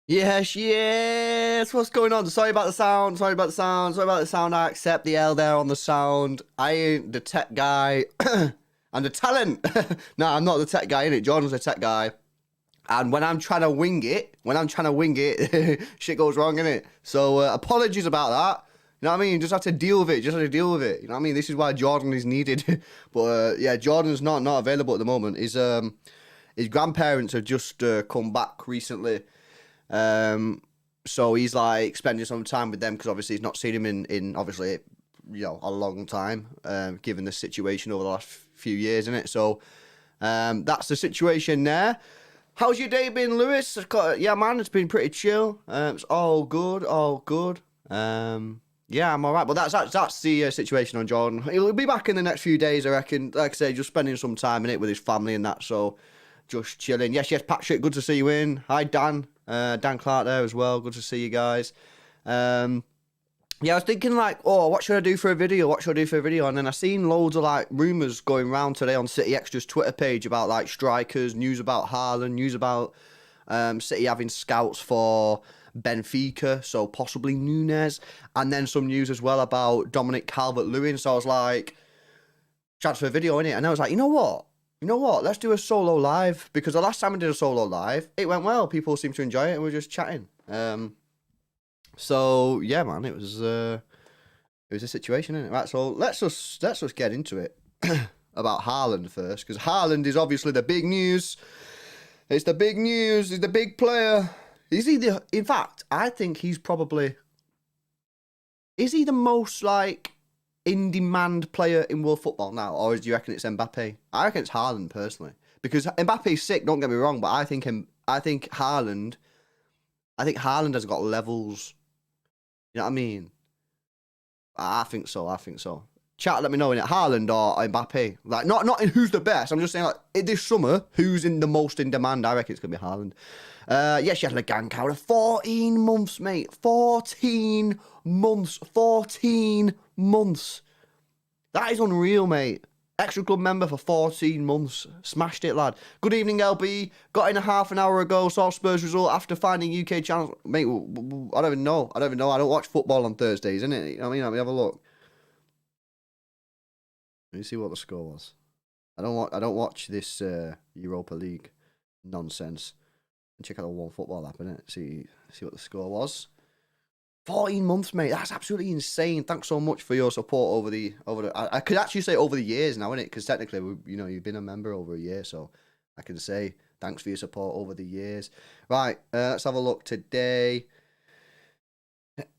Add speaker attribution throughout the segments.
Speaker 1: Yes, yes. What's going on? Sorry about the sound. Sorry about the sound. Sorry about the sound. I accept the L there on the sound. I ain't the tech guy. I'm the talent. No, I'm not the tech guy, innit? Jordan's the tech guy. And when I'm trying to wing it, shit goes wrong, innit? So apologies about that. You know what I mean? Just have to deal with it. Just have to deal with it. You know what I mean? This is why Jordan is needed. But yeah, Jordan's not available at the moment. His grandparents have just come back recently. So he's like spending some time with them because obviously he's not seen him in obviously, a long time, given the situation over the last few years, isn't it? So, that's the situation there. How's your day been, Lewis? Yeah, man, it's been pretty chill. It's all good, all good. Yeah, I'm all right. But that's the situation on Jordan. He'll be back in the next few days, I reckon. Like I say, just spending some time in it with his family and that. So, just chilling. Yes, Patrick, good to see you in. Hi, Dan. Dan Clark there as well. Good to see you guys. Yeah, I was thinking like, oh, what should I do for a video? What should I do for a video? And then I seen loads of like rumours going around today on City Extra's Twitter page about like strikers, news about Haaland, news about City having scouts for Benfica, so possibly Nunez, and then some news as well about Dominic Calvert-Lewin. So I was like, transfer video, innit? And I was like, you know what? Let's do a solo live, because the last time I did a solo live, it went well. People seemed to enjoy it, and we were just chatting. So yeah, man, it was a situation, innit? Right, so let's just get into it about Haaland first, because Haaland is obviously the big news. It's the big news. He's the big player. In fact, I think he's probably. Is he the most like in-demand player in world football now, or do you reckon it's Mbappe? I reckon it's Haaland personally, because Mbappe's sick. Don't get me wrong, but I think Haaland has got levels. You know what I mean? I think so. Chat, let me know in it, Haaland or Mbappe. Like not in who's the best. I'm just saying like this summer, who's in the most in demand? I reckon it's gonna be Haaland. Yes, she had a gang out of 14 months, mate. 14 months. 14 months. That is unreal, mate. Extra club member for 14 months. Smashed it, lad. Good evening, LB. Got in a half an hour ago. Saw Spurs result after finding UK channels. Mate, I don't even know. I don't watch football on Thursdays, innit? I mean, let me have a look. Let me see what the score was. I don't watch this Europa League nonsense. Check out the One Football app, innit? See what the score was. 14 months, mate. That's absolutely insane. Thanks so much for your support over the. I could actually say over the years now, innit? Because technically, you've been a member over a year, so I can say thanks for your support over the years. Right, let's have a look today.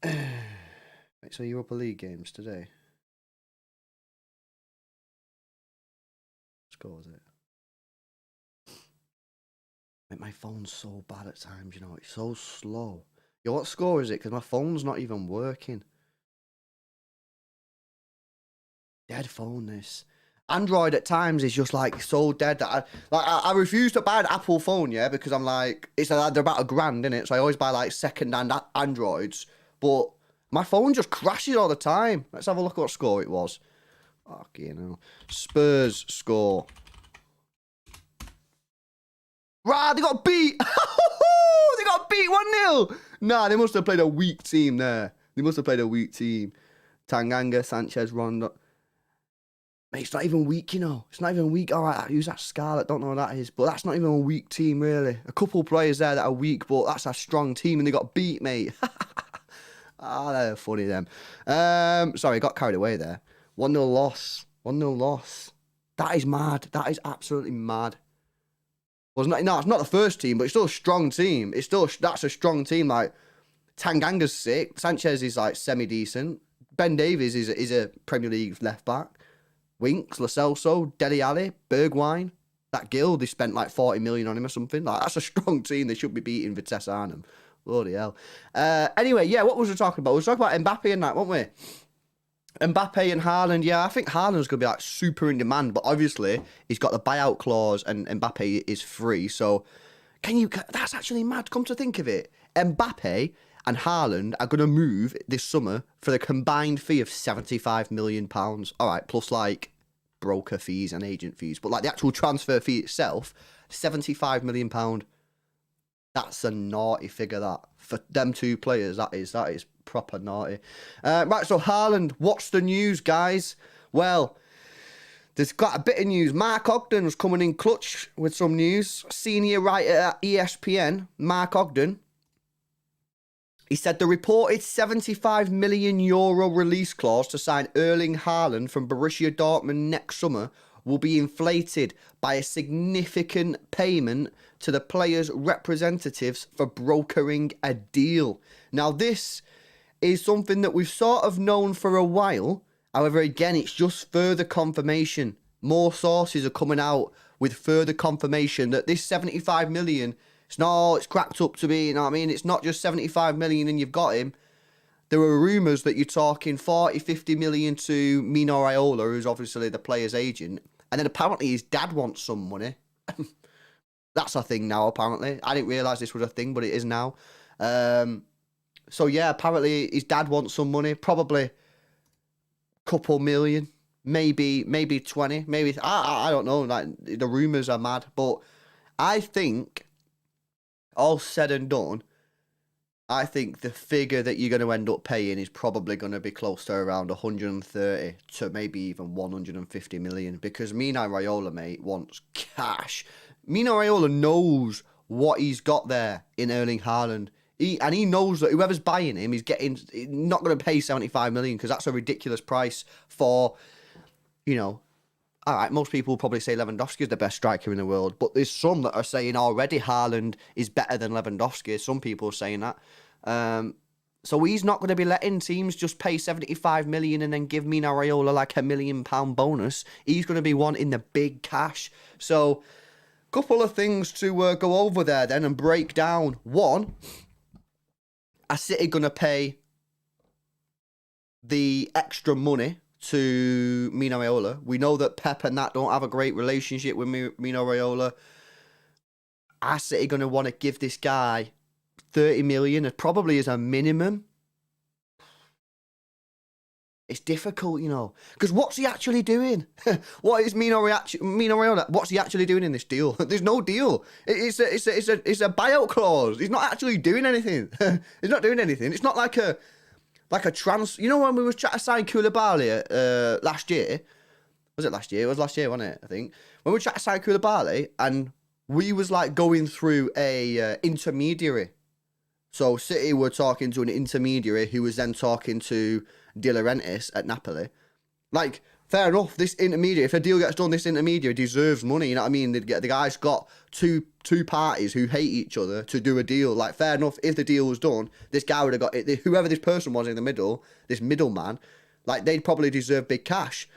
Speaker 1: Wait, so Europa League games today. What score was it? Mate, my phone's so bad at times, it's so slow. Yo, what score is it? Because my phone's not even working. Dead phone, this. Android at times is just like so dead that I refuse to buy an Apple phone, yeah, because I'm like, they're about $1,000, innit? So I always buy like second-hand Androids. But my phone just crashes all the time. Let's have a look at what score it was. Fucking hell. Spurs score. Right, they got beat. They got beat 1-0. Nah, they must have played a weak team there. Tanganga, Sanchez, Rondo. Mate, it's not even weak, It's not even weak. All right, use that Scarlet. Don't know what that is. But that's not even a weak team, really. A couple players there that are weak, but that's a strong team, and they got beat, mate. They're funny, them. Sorry, got carried away there. 1-0 loss. 1-0 loss. That is mad. That is absolutely mad. Well, it's not the first team, but it's still a strong team. That's a strong team. Like, Tanganga's sick. Sanchez is like semi-decent. Ben Davies is a Premier League left back. Winks, Lo Celso, Dele Alli, Bergwijn. That Gill, they spent like 40 million on him or something. Like, that's a strong team. They should be beating Vitesse Arnhem. Bloody hell. Anyway, yeah, what was we talking about? We were talking about Mbappe and that, weren't we? Mbappe and Haaland, yeah, I think Haaland's going to be like super in demand, but obviously he's got the buyout clause and Mbappe is free. So that's actually mad. Come to think of it, Mbappe and Haaland are going to move this summer for the combined fee of £75 million. All right, plus like broker fees and agent fees, but like the actual transfer fee itself, £75 million. That's a naughty figure, that. For them two players, that is proper naughty. Right, so Haaland, what's the news, guys? Well, there's got a bit of news. Mark Ogden's coming in clutch with some news. Senior writer at ESPN, Mark Ogden, he said the reported €75 million release clause to sign Erling Haaland from Borussia Dortmund next summer will be inflated by a significant payment to the players' representatives for brokering a deal. Now, this is something that we've sort of known for a while. However, again, it's just further confirmation. More sources are coming out with further confirmation that this 75 million, it's cracked up to be, you know what I mean? It's not just 75 million and you've got him. There are rumours that you're talking 40, 50 million to Mino Raiola, who's obviously the player's agent. And then apparently his dad wants some money. That's a thing now, apparently. I didn't realise this was a thing, but it is now. So, yeah, apparently his dad wants some money. Probably a couple million. Maybe 20. Maybe, I don't know. Like, the rumours are mad. But I think, all said and done, I think the figure that you're going to end up paying is probably going to be close to around 130 to maybe even 150 million, because Mino Raiola, mate, wants cash. Mino Raiola knows what he's got there in Erling Haaland. He knows that whoever's buying him is not going to pay 75 million, because that's a ridiculous price for, you know, all right, most people will probably say Lewandowski is the best striker in the world, but there's some that are saying already Haaland is better than Lewandowski. Some people are saying that. So he's not going to be letting teams just pay 75 million and then give Mino Raiola like £1 million bonus. He's going to be wanting the big cash. So, couple of things to go over there then and break down. One, are City going to pay the extra money to Mino Raiola? We know that Pep and that don't have a great relationship with Mino Raiola. Are City going to want to give this guy 30 million? It probably is a minimum. It's difficult, you know, because what's he actually doing? What is Mino Raiola? What's he actually doing in this deal? There's no deal. It's a buyout clause. He's not actually doing anything. He's not doing anything. It's not like a trans. You know when we were trying to sign Koulibaly last year? Was it last year? It was last year, wasn't it? I think when we were trying to sign Koulibaly, and we was like going through a intermediary. So City were talking to an intermediary who was then talking to De Laurentiis at Napoli. Like, fair enough, this intermediary, if a deal gets done, this intermediary deserves money, you know what I mean? The guy's got two parties who hate each other to do a deal. Like, fair enough, if the deal was done, this guy would have got it. Whoever this person was in the middle, this middleman, like, they'd probably deserve big cash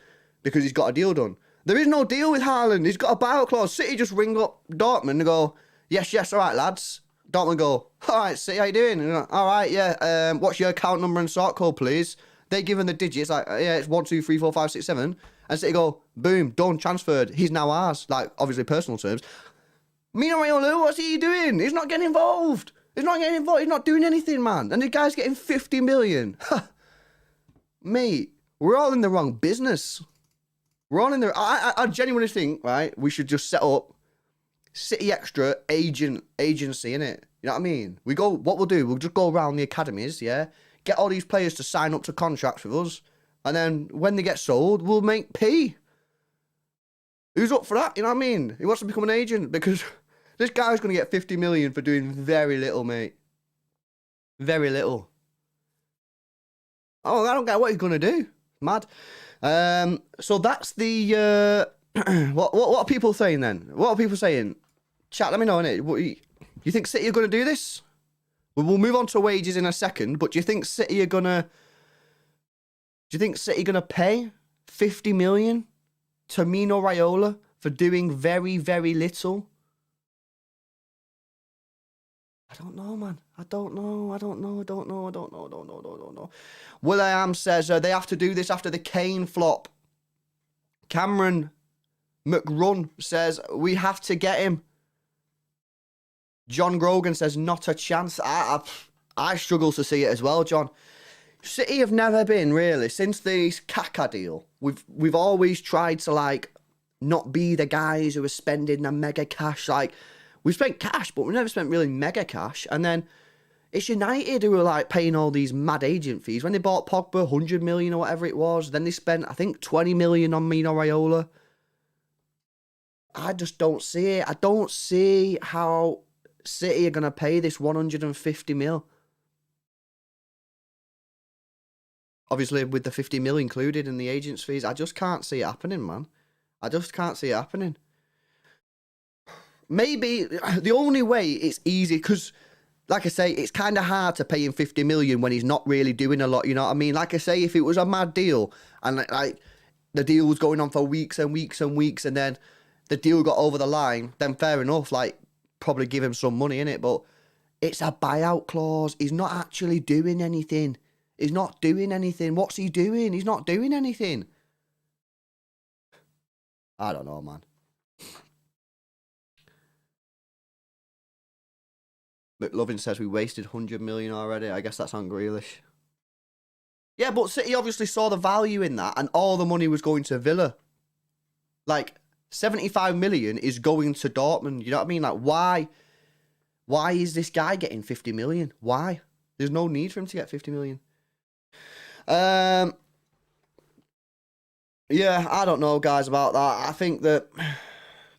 Speaker 1: because he's got a deal done. There is no deal with Haaland. He's got a buyout clause. City just ring up Dortmund and go, yes, all right, lads. Dortmund go, all right, City, how you doing? And like, all right, yeah, what's your account number and sort code, please? They give him the digits, like, yeah, it's 1, 2, 3, 4, 5, 6, 7. And City go, boom, done, transferred. He's now ours. Like, obviously, personal terms. Mino Raiola, what's he doing? He's not getting involved. He's not doing anything, man. And the guy's getting 50 million. Mate, we're all in the wrong business. We're all in the... I genuinely think, right, we should just set up City Extra agency, innit? You know what I mean? What we'll do, we'll just go around the academies, yeah? Get all these players to sign up to contracts with us, and then when they get sold, we'll make P. Who's up for that? You know what I mean? He wants to become an agent, because this guy's going to get 50 million for doing very little, mate. Very little. Oh, I don't get what he's going to do. Mad. So that's the... What are people saying then? What are people saying? Chat, let me know, innit? You think City are going to do this? We'll move on to wages in a second, but do you think City are going to... Do you think City going to pay 50 million to Mino Raiola for doing very, very little? I don't know, man. I don't know. Will.i.am says they have to do this after the Kane flop. Cameron McRun says we have to get him. John Grogan says not a chance. I struggle to see it as well, John. City have never been really since the Kaká deal. We've always tried to like not be the guys who are spending the mega cash. Like We spent cash, but we never spent really mega cash. And then it's United who are like paying all these mad agent fees. When they bought Pogba, 100 million or whatever it was, then they spent, I think, 20 million on Mino Raiola. I just don't see it. I don't see how City are going to pay this 150 mil. Obviously, with the 50 mil included in the agent's fees, I just can't see it happening, man. I just can't see it happening. Maybe the only way it's easy, because, like I say, it's kind of hard to pay him 50 million when he's not really doing a lot, you know what I mean? Like I say, if it was a mad deal, and like the deal was going on for weeks and weeks and weeks, and then the deal got over the line, then fair enough, like, probably give him some money in it, but it's a buyout clause. He's not actually doing anything. He's not doing anything. What's he doing? He's not doing anything. I don't know, man. McLovin says we wasted 100 million already. I guess that's on Grealish. Yeah, but City obviously saw the value in that, and all the money was going to Villa. Like, 75 million is going to Dortmund. You know what I mean? Like, why? Why is this guy getting 50 million? Why? There's no need for him to get 50 million. Yeah, I don't know, guys, about that. I think that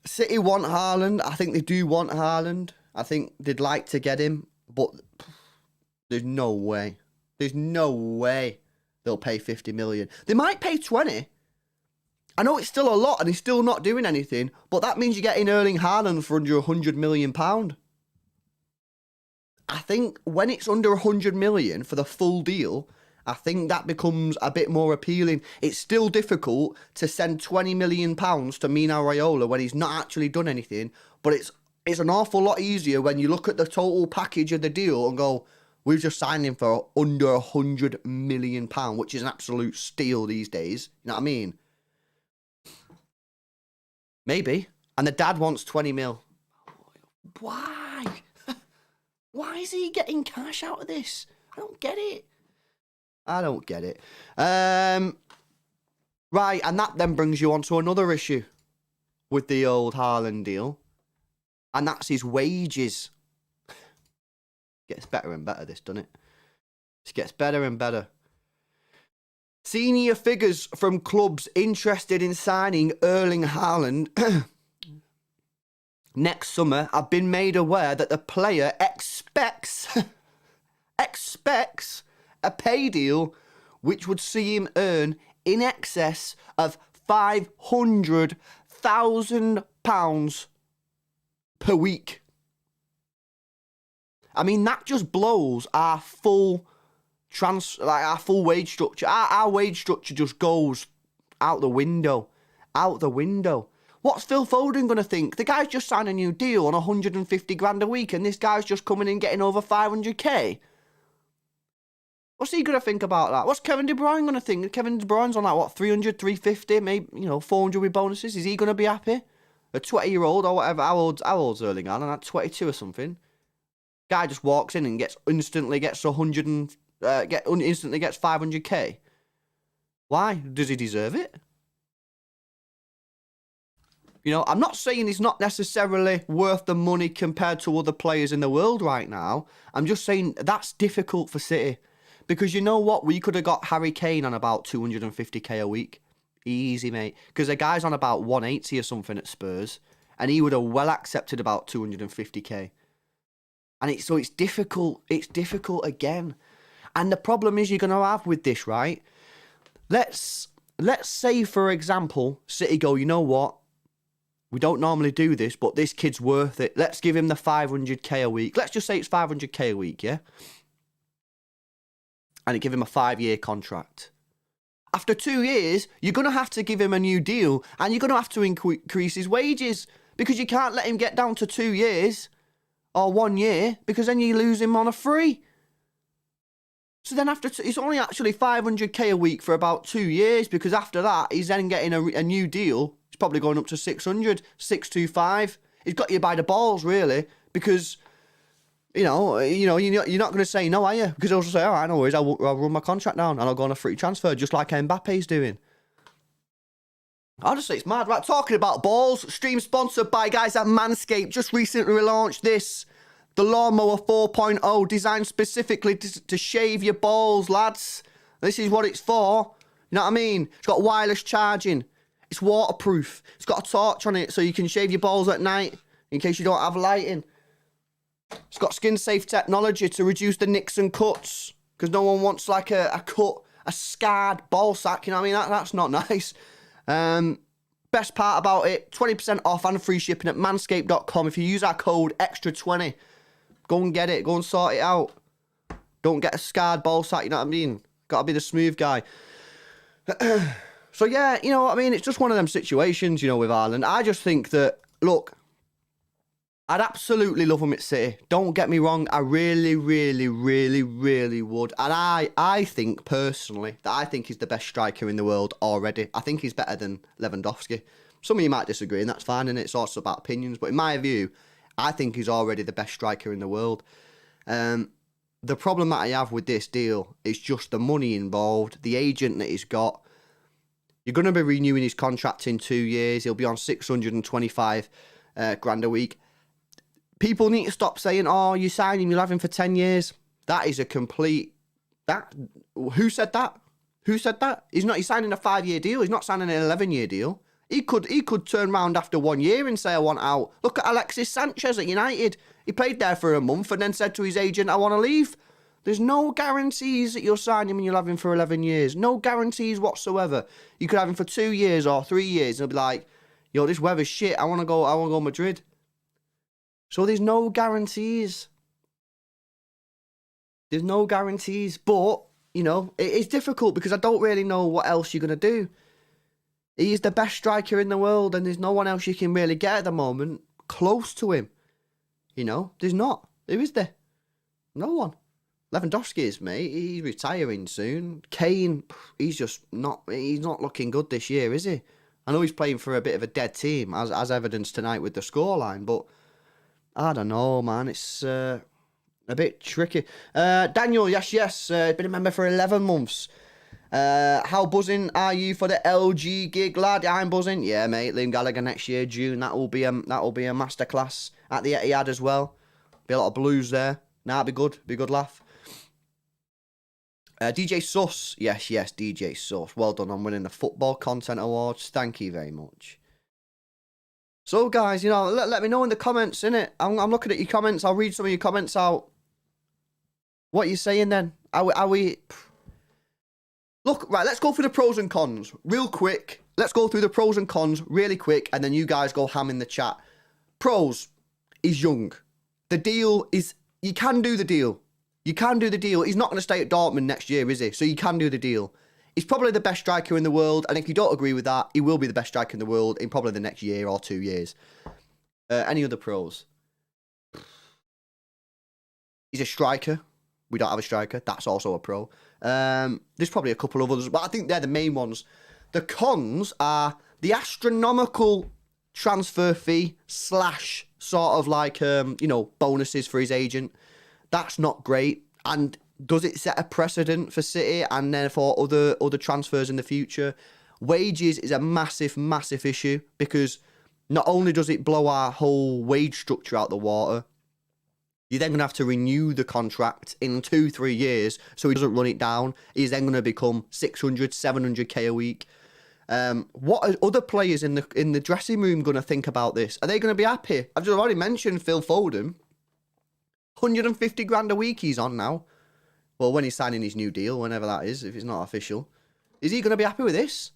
Speaker 1: City want Haaland. I think they do want Haaland. I think they'd like to get him, but there's no way. There's no way they'll pay 50 million. They might pay 20. I know it's still a lot and he's still not doing anything, but that means you're getting Erling Haaland for under £100 million. I think when it's under 100 million for the full deal, I think that becomes a bit more appealing. It's still difficult to send £20 million to Mino Raiola when he's not actually done anything, but it's an awful lot easier when you look at the total package of the deal and go, we've just signed him for under £100 million, which is an absolute steal these days. You know what I mean? Maybe. And the dad wants 20 mil. Why? Why is he getting cash out of this? I don't get it. I don't get it. Right, and that then brings you on to another issue with the old Haaland deal. And that's his wages. Gets better and better, this, doesn't it? It gets better and better. Senior figures from clubs interested in signing Erling Haaland next summer have been made aware that the player expects a pay deal which would see him earn in excess of £500,000 per week. I mean, that just blows our full wage structure. Our wage structure just goes out the window. Out the window. What's Phil Foden going to think? The guy's just signed a new deal on 150 grand a week and this guy's just coming in getting over 500k. What's he going to think about that? What's Kevin De Bruyne going to think? Kevin De Bruyne's on like, what, 300, 350, maybe, 400 with bonuses. Is he going to be happy? A 20-year-old or whatever. How old's Erling Haaland? Like 22 or something. Guy just walks in and instantly gets 500k. Why? Does he deserve it? I'm not saying he's not necessarily worth the money compared to other players in the world right now. I'm just saying that's difficult for City. Because you know what? We could have got Harry Kane on about 250k a week. Easy, mate. Because the guy's on about 180 or something at Spurs. And he would have well accepted about 250k. And it's difficult. It's difficult again. And the problem is you're going to have with this, right? Let's say, for example, City go, you know what? We don't normally do this, but this kid's worth it. Let's give him the 500k a week. Let's just say it's 500k a week, yeah? And give him a 5-year contract. After 2 years, you're going to have to give him a new deal and you're going to have to increase his wages because you can't let him get down to 2 years or 1 year because then you lose him on a free. So then it's only actually 500k a week for about 2 years because after that, he's then getting a new deal. It's probably going up to 600, 625. He's got you by the balls, really, because... you're not going to say no, are you? Because they'll just say, all right, no worries, I'll run my contract down and I'll go on a free transfer, just like Mbappe's doing. Honestly, it's mad. Right, talking about balls, stream sponsored by guys at Manscaped. Just recently relaunched this. The Lawnmower 4.0, designed specifically to shave your balls, lads. This is what it's for. You know what I mean? It's got wireless charging. It's waterproof. It's got a torch on it so you can shave your balls at night in case you don't have lighting. It's got skin-safe technology to reduce the nicks and cuts because no one wants like a scarred ball sack. You know what I mean? That's not nice. Best part about it, 20% off and free shipping at manscaped.com. If you use our code extra20, go and get it. Go and sort it out. Don't get a scarred ball sack, you know what I mean? Got to be the smooth guy. So, yeah, you know what I mean? It's just one of them situations, you know, with Haaland. I just think that, look, I'd absolutely love him at City. Don't get me wrong. I really, really, really, really would. And I think, personally, that I think he's the best striker in the world already. I think he's better than Lewandowski. Some of you might disagree, and that's fine, and it's also about opinions. But in my view, I think he's already the best striker in the world. The problem that I have with this deal is just the money involved, the agent that he's got. You're going to be renewing his contract in 2 years. He'll be on 625 grand a week. People need to stop saying, oh, you sign him, you'll have him for 10 years. That is a complete... Who said that? Who said that? He's signing a 5-year deal. He's not signing an 11-year deal. He could turn around after 1 year and say, I want out. Look at Alexis Sanchez at United. He played there for a month and then said to his agent, I want to leave. There's no guarantees that you'll sign him and you'll have him for 11 years. No guarantees whatsoever. You could have him for 2 years or 3 years and he'll be like, yo, this weather's shit. I want to go Madrid. So there's no guarantees. There's no guarantees. But, you know, it is difficult because I don't really know what else you're going to do. He is the best striker in the world and there's no one else you can really get at the moment close to him. You know, there's not. Who is there? No one. Lewandowski is, mate. He's retiring soon. Kane, he's not looking good this year, is he? I know he's playing for a bit of a dead team, as evidenced tonight with the scoreline, but I don't know, man. It's a bit tricky. Daniel, yes. Been a member for 11 months. How buzzing are you for the LG gig, lad? I'm buzzing. Yeah, mate. Liam Gallagher next year, June. That will be a masterclass at the Etihad as well. Be a lot of blues there. Nah, be good. Be a good laugh. DJ Sus. Yes, DJ Sus. Well done on winning the Football Content Awards. Thank you very much. So, guys, you know, let me know in the comments, innit? I'm looking at your comments. I'll read some of your comments out. What are you saying then? Are we... Look, right, let's go through the pros and cons real quick. Let's go through the pros and cons really quick, and then you guys go ham in the chat. Pros, he's young. The deal is... You can do the deal. You can do the deal. He's not going to stay at Dortmund next year, is he? So you can do the deal. He's probably the best striker in the world, and if you don't agree with that, he will be the best striker in the world in probably the next year or 2 years. Any other pros? He's a striker. We don't have a striker. That's also a pro. There's probably a couple of others, but I think they're the main ones. The cons are the astronomical transfer fee / sort of like, bonuses for his agent. That's not great. And does it set a precedent for City and therefore other transfers in the future? Wages is a massive, massive issue because not only does it blow our whole wage structure out the water, you're then going to have to renew the contract in 2-3 years so he doesn't run it down. He's then going to become 600, 700k a week. What are other players in the dressing room going to think about this? Are they going to be happy? I've just already mentioned Phil Foden. 150 grand a week he's on now. Well, when he's signing his new deal, whenever that is, if it's not official. Is he going to be happy with this?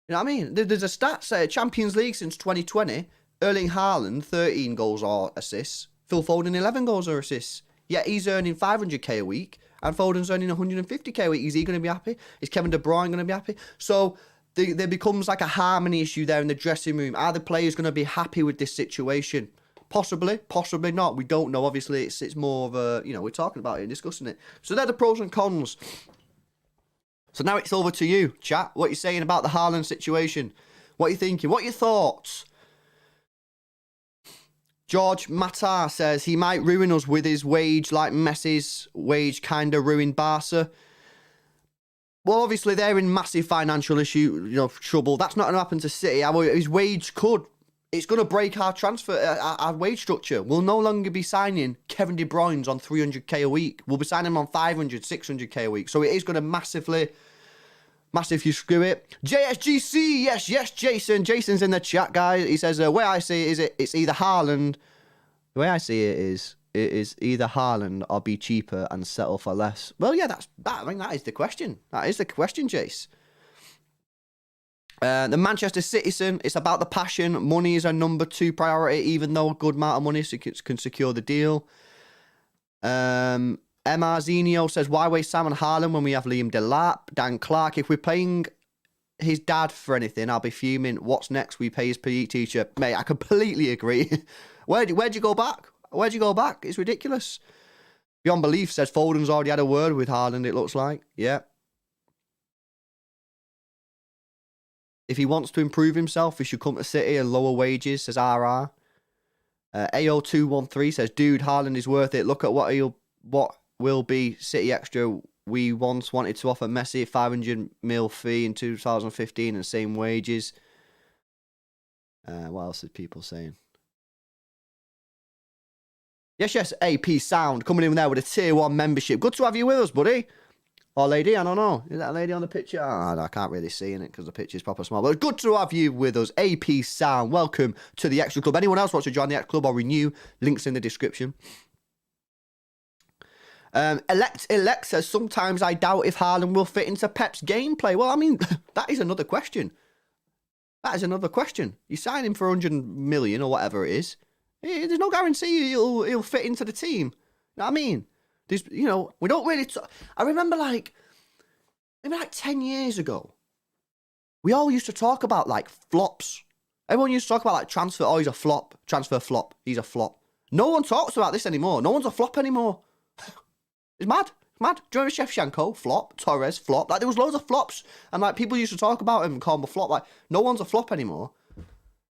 Speaker 1: You know what I mean? There's a stat say Champions League since 2020. Erling Haaland, 13 goals or assists. Phil Foden, 11 goals or assists. Yet he's earning 500k a week. And Foden's earning 150k a week. Is he going to be happy? Is Kevin De Bruyne going to be happy? So there becomes like a harmony issue there in the dressing room. Are the players going to be happy with this situation? Possibly, possibly not. We don't know. Obviously, it's more of a, we're talking about it and discussing it. So they're the pros and cons. So now it's over to you, chat. What are you saying about the Haaland situation? What are you thinking? What are your thoughts? George Matar says he might ruin us with his wage like Messi's wage kind of ruined Barca. Well, obviously they're in massive financial trouble. That's not going to happen to City. His wage could. It's going to break our our wage structure. We'll no longer be signing Kevin De Bruyne on 300k a week. We'll be signing him on 500, 600k a week. So it is going to massive you screw it. JSGC, yes, Jason. Jason's in the chat, guys. He says, the way I see it, it's either Haaland. The way I see it is either Haaland or be cheaper and settle for less. Well, yeah, that is the question. That is the question, Jace. The Manchester Citizen, it's about the passion. Money is a number 2 priority, even though a good amount of money can secure the deal. Zinio says, why waste Sam and Haaland when we have Liam Delap? Dan Clark, if we're paying his dad for anything, I'll be fuming. What's next? We pay his PE teacher. Mate, I completely agree. Where'd you go back? Where'd you go back? It's ridiculous. Beyond Belief says, Foden's already had a word with Haaland, it looks like. Yeah. If he wants to improve himself, he should come to City and lower wages, says RR. AO213 says, dude, Haaland is worth it. Look at what will be City extra. We once wanted to offer Messi a 500 mil fee in 2015 and same wages. What else is people saying? Yes, AP Sound coming in there with a tier 1 membership. Good to have you with us, buddy. Or lady, I don't know. Is that a lady on the picture? Oh, I can't really see in it because the picture's proper small. But good to have you with us. AP Sound, welcome to the Extra Club. Anyone else wants to join the Extra Club or renew? Links in the description. Elect says, sometimes I doubt if Haaland will fit into Pep's gameplay. Well, I mean, that is another question. You sign him for 100 million or whatever it is. There's no guarantee he'll fit into the team. You know what I mean? We don't really... I remember maybe 10 years ago, we all used to talk about, flops. Everyone used to talk about, transfer. Oh, he's a flop. Transfer flop. He's a flop. No one talks about this anymore. No one's a flop anymore. It's mad. Do you remember Shevchenko? Flop. Torres? Flop. There was loads of flops. And, people used to talk about him and call him a flop. No one's a flop anymore.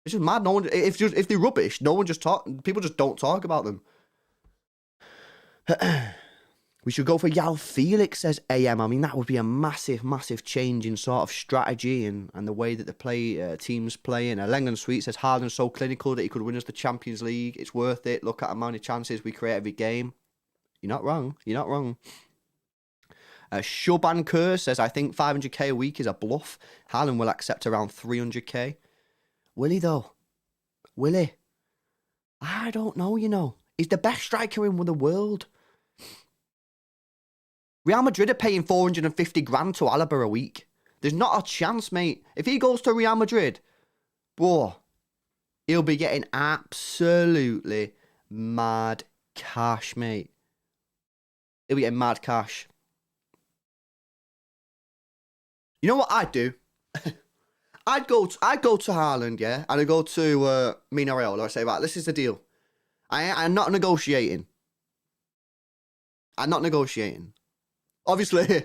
Speaker 1: It's just mad. No one... If they're rubbish, no one just talk... People just don't talk about them. We should go for Yao Felix, says AM. I mean, that would be a massive, massive change in sort of strategy and the way that the teams play. And Lengan Sweet says, Haaland's so clinical that he could win us the Champions League. It's worth it. Look at how many chances we create every game. You're not wrong. Shuban Kerr says, I think 500k a week is a bluff. Haaland will accept around 300k. Will he, though? Will he? I don't know, He's the best striker in the world. Real Madrid are paying 450 grand to Alaba a week. There's not a chance, mate. If he goes to Real Madrid, he'll be getting absolutely mad cash, mate. He'll be getting mad cash. You know what I'd do? I'd go to Haaland, yeah, and I'd go to Mino Raiola. I'd say, right, this is the deal. I'm not negotiating. Obviously,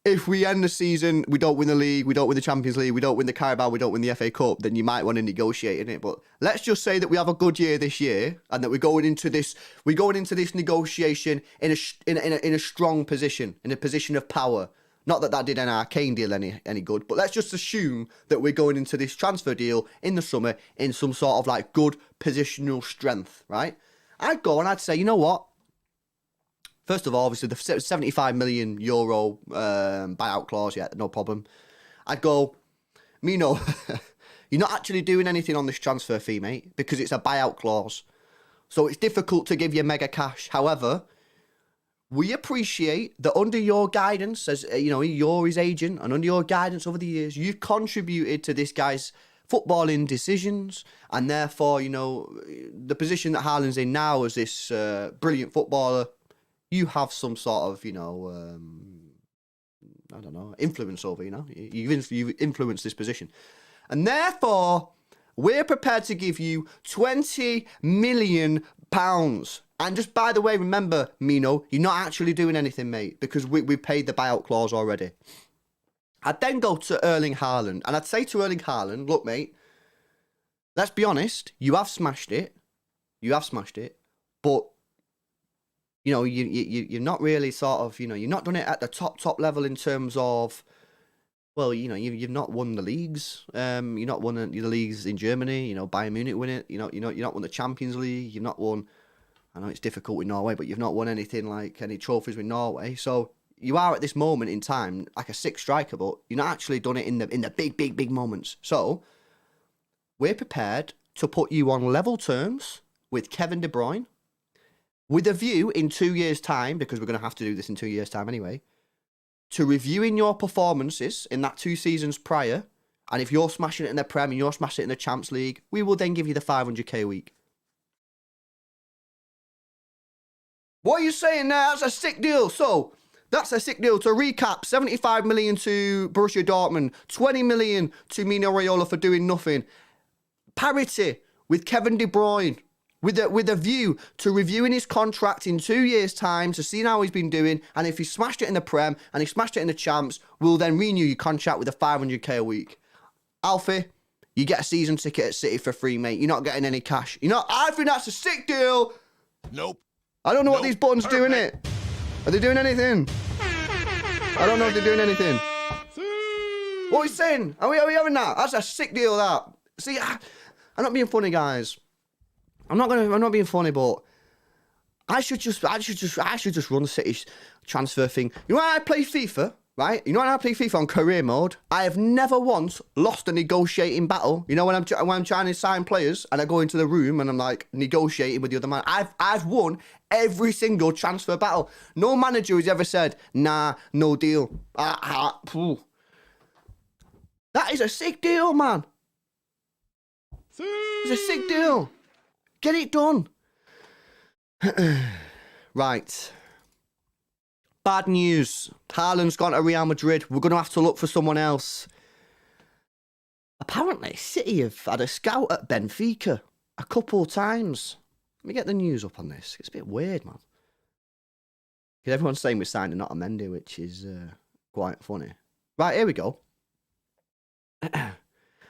Speaker 1: if we end the season, we don't win the league, we don't win the Champions League, we don't win the Carabao, we don't win the FA Cup, then you might want to negotiate in it. But let's just say that we have a good year this year, and that we're going into this negotiation in a strong position, in a position of power. Not that did an Arcane deal any good, but let's just assume that we're going into this transfer deal in the summer in some sort of good positional strength, right? I'd go and I'd say, you know what? First of all, obviously, the 75 million euro buyout clause, yeah, no problem. I'd go, Mino, you're not actually doing anything on this transfer fee, mate, because it's a buyout clause. So it's difficult to give you mega cash. However, we appreciate that under your guidance, as you're his agent, and under your guidance over the years, you've contributed to this guy's footballing decisions, and therefore, the position that Haaland's in now as this brilliant footballer, you have some sort of, influence over, you've influenced this position. And therefore, we're prepared to give you £20 million. And just, by the way, remember, Mino, you're not actually doing anything, mate, because we paid the buyout clause already. I'd then go to Erling Haaland, and I'd say to Erling Haaland, look, mate, let's be honest, you have smashed it, but you're not really sort of, you're not done it at the top level in terms of, well, you've not won the leagues. You're not won the leagues in Germany. Bayern Munich win it. You're not won the Champions League. You've not won. I know it's difficult with Norway, but you've not won anything like any trophies with Norway. So you are at this moment in time like a sixth striker, but you're not actually done it in the big moments. So we're prepared to put you on level terms with Kevin De Bruyne, with a view in 2 years' time, because we're going to have to do this in 2 years' time anyway, to reviewing your performances in that 2 seasons prior. And if you're smashing it in the Prem and you're smashing it in the Champions League, we will then give you the 500k a week. What are you saying there? That's a sick deal. So, that's a sick deal. To recap, 75 million to Borussia Dortmund, 20 million to Mino Raiola for doing nothing. Parity with Kevin De Bruyne, with a view to reviewing his contract in 2 years' time to see how he's been doing. And if he smashed it in the Prem and he smashed it in the Champs, we'll then renew your contract with a 500k a week. Alfie, you get a season ticket at City for free, mate. You're not getting any cash. I think that's a sick deal.
Speaker 2: Nope.
Speaker 1: I don't know what these buttons do, innit? Are they doing anything? I don't know if they're doing anything. What are we saying? Are we having that? That's a sick deal, that. See, I'm not being funny, guys. I'm not being funny, but I should just run City's transfer thing. You know when I play FIFA, right? You know when I play FIFA on career mode, I have never once lost a negotiating battle. You know when I'm trying to sign players and I go into the room and I'm like negotiating with the other man. I've won every single transfer battle. No manager has ever said, nah, no deal. That is a sick deal, man. It's a sick deal. Get it done. Right. Bad news. Haaland's gone to Real Madrid. We're going to have to look for someone else. Apparently, City have had a scout at Benfica a couple of times. Let me get the news up on this. It's a bit weird, man. Because everyone's saying we're signing not Mendy, which is quite funny. Right, here we go.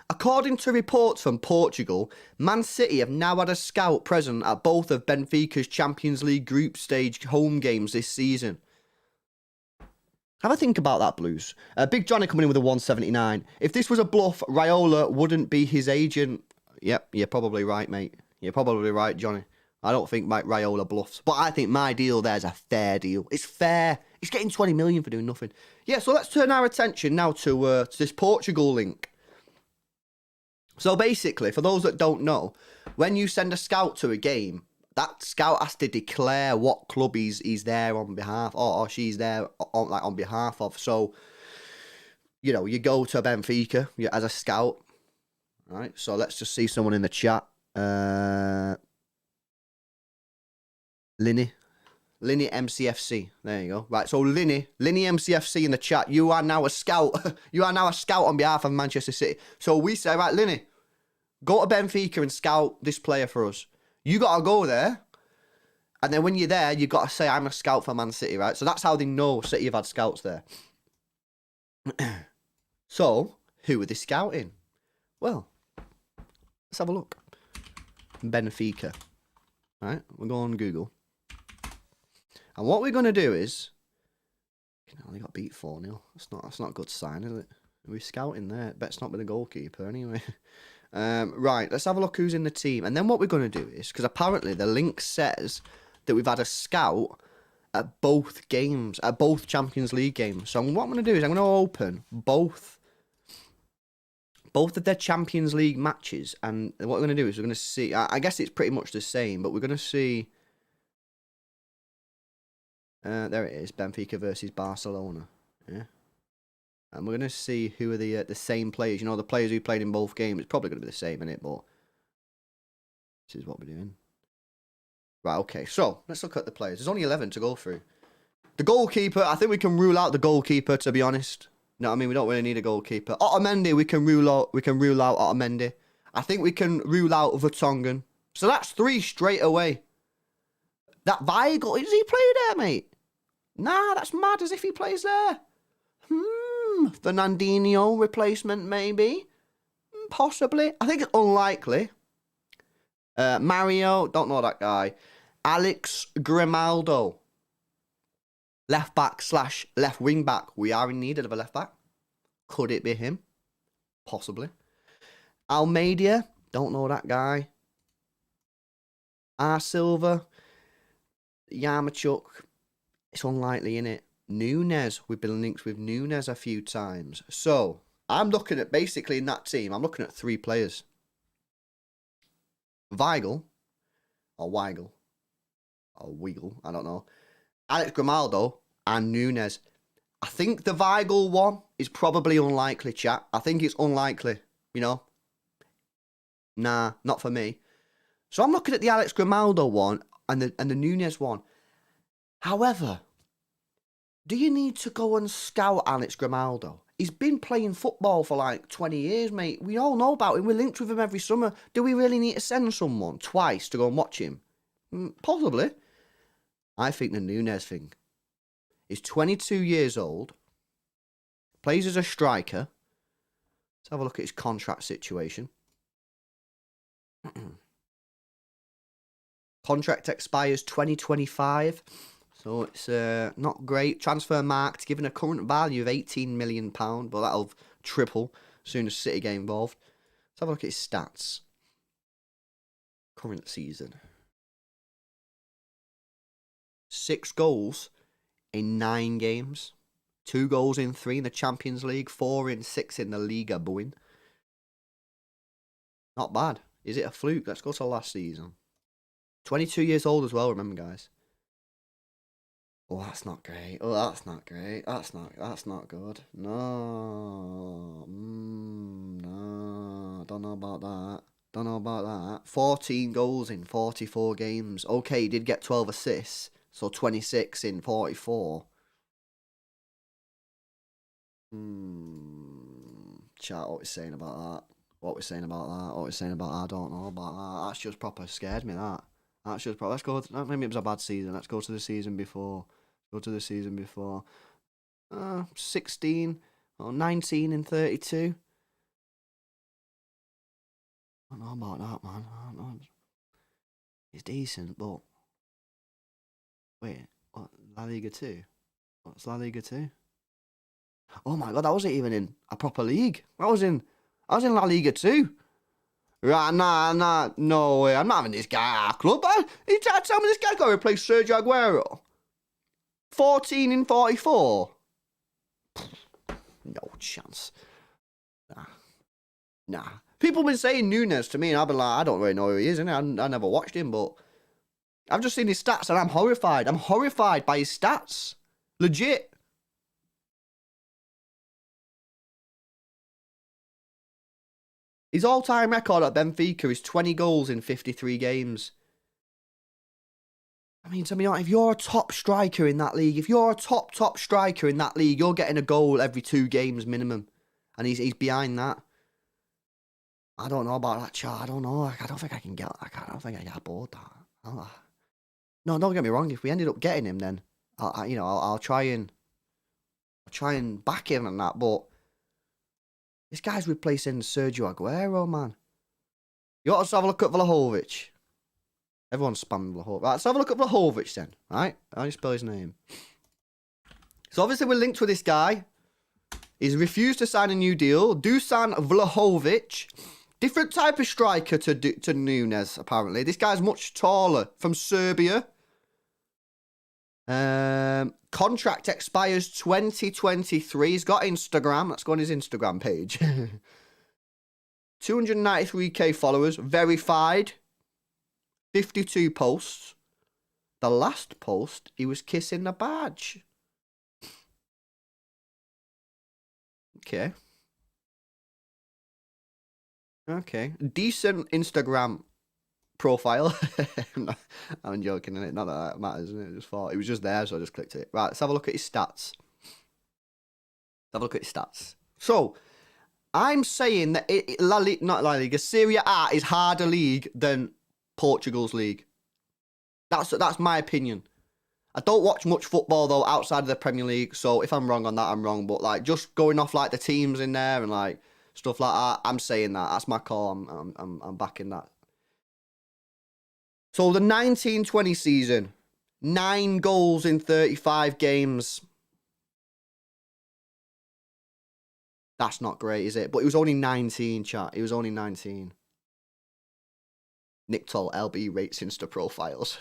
Speaker 1: According to reports from Portugal, Man City have now had a scout present at both of Benfica's Champions League group stage home games this season. Have a think about that, Blues. Big Johnny coming in with a 179. If this was a bluff, Raiola wouldn't be his agent. Yep, you're probably right, mate. You're probably right, Johnny. I don't think Mike Raiola bluffs. But I think my deal there's a fair deal. It's fair. He's getting 20 million for doing nothing. Yeah, so let's turn our attention now to this Portugal link. So basically, for those that don't know, when you send a scout to a game, that scout has to declare what club he's there on behalf, or she's there on behalf of. So, you go to Benfica as a scout, right? So let's just see someone in the chat. Linny MCFC. There you go. Right, so Linny MCFC in the chat. You are now a scout. You are now a scout on behalf of Manchester City. So we say, right, Linny, go to Benfica and scout this player for us. You got to go there. And then when you're there, you got to say, I'm a scout for Man City, right? So that's how they know City have had scouts there. So, who are they scouting? Well, let's have a look. Benfica. Right, we'll go on Google. And what we're going to do is... They got beat 4-0. That's not a good sign, is it? We're scouting there. Bet it's not with the goalkeeper anyway. Right, let's have a look who's in the team. And then what we're going to do is... Because apparently the link says that we've had a scout at both games. At both Champions League games. So what I'm going to do is I'm going to open both of their Champions League matches. And what we're going to do is we're going to see... I guess it's pretty much the same. But we're going to see... there it is, Benfica versus Barcelona. Yeah, and we're going to see who are the same players. The players who played in both games. It's probably going to be the same, innit? But this is what we're doing. Right, okay. So let's look at the players. There's only 11 to go through. The goalkeeper. I think we can rule out the goalkeeper. To be honest, no, I mean we don't really need a goalkeeper. Otamendi, we can rule out. We can rule out Otamendi. I think we can rule out Vertonghen. So that's 3 straight away. That Weigl, does he play there, mate? Nah, that's mad as if he plays there. Fernandinho replacement, maybe? Possibly. I think it's unlikely. Mario, don't know that guy. Alex Grimaldo. Left back slash left wing back. We are in need of a left back. Could it be him? Possibly. Almeida. Don't know that guy. R. Silva. Yarmachuk. It's unlikely, innit? Nunez. We've been linked with Nunez a few times. So, I'm looking at, basically in that team, I'm looking at 3 players. Weigl. Or Weigl, I don't know. Alex Grimaldo and Nunez. I think the Weigl one is probably unlikely, chat. I think it's unlikely, you know. Nah, not for me. So I'm looking at the Alex Grimaldo one and the Nunez one. However, do you need to go and scout Alex Grimaldo? He's been playing football for like 20 years, mate. We all know about him. We're linked with him every summer. Do we really need to send someone twice to go and watch him? Possibly. I think the Nunez thing. He's 22 years old. Plays as a striker. Let's have a look at his contract situation. Contract expires 2025. So it's not great. Transfer marked, given a current value of £18 million, but that'll triple as soon as City get involved. Let's have a look at his stats. Current season. 6 goals in 9 games. 2 goals in 3 in the Champions League. 4 in 6 in the Liga Buin. Not bad. Is it a fluke? Let's go to last season. 22 years old as well, remember, guys. Oh, that's not great. Oh, that's not great. That's not good. No. No. Don't know about that. Don't know about that. 14 goals in 44 games. Okay, he did get 12 assists. So 26 in 44. Chat, what we're saying about that? What we're saying about that? What we're saying about that? I don't know about that. That's just proper scared me, that. That's just proper. Let's go. Maybe it was a bad season. Let's go to the season before. 16 or 19 and 32. I don't know about that, man. I don't know. It's decent, but wait, what? La Liga 2? What's La Liga 2? Oh my god, that wasn't even in a proper league. I was in La Liga 2. Right, nah, no way. I'm not having this guy at our club. You tell me this guy's got to replace Sergio Aguero? 14 in 44? No chance. Nah. People have been saying Nunez to me, and I've been like, I don't really know who he is, innit? I never watched him, but I've just seen his stats, and I'm horrified. I'm horrified by his stats. Legit. His all-time record at Benfica is 20 goals in 53 games. I mean, to be honest, if you're a top striker in that league, you're getting a goal every 2 games minimum. And he's behind that. I don't know about that chart. I don't know. I don't think I can get aboard that. No, don't get me wrong. If we ended up getting him, then I'll try and back him and that. But this guy's replacing Sergio Aguero, man. You want to have a look at Vlahovic? Everyone's spamming Vlahovic. Right, let's have a look at Vlahovic then. Right? How do you spell his name? So obviously we're linked with this guy. He's refused to sign a new deal. Dusan Vlahovic. Different type of striker to Nunez, apparently. This guy's much taller. From Serbia. Contract expires 2023. He's got Instagram. Let's go on his Instagram page. 293k followers. Verified. 52 posts. The last post, he was kissing the badge. Okay. Decent Instagram profile. I'm joking, innit? Not that matters, innit? I just thought it was just there, so I just clicked it. Right, let's have a look at his stats. So, I'm saying that not La Liga, Serie A is harder league than Portugal's league. That's my opinion. I don't watch much football though outside of the Premier League, so if I'm wrong on that, I'm wrong. But like just going off like the teams in there and like stuff like that, I'm saying that. That's my call. I'm backing that. So the 19-20 season, 9 goals in 35 games. That's not great, is it? But he was only 19, chat. He was only 19. Nick Toll, LB rates Insta profiles.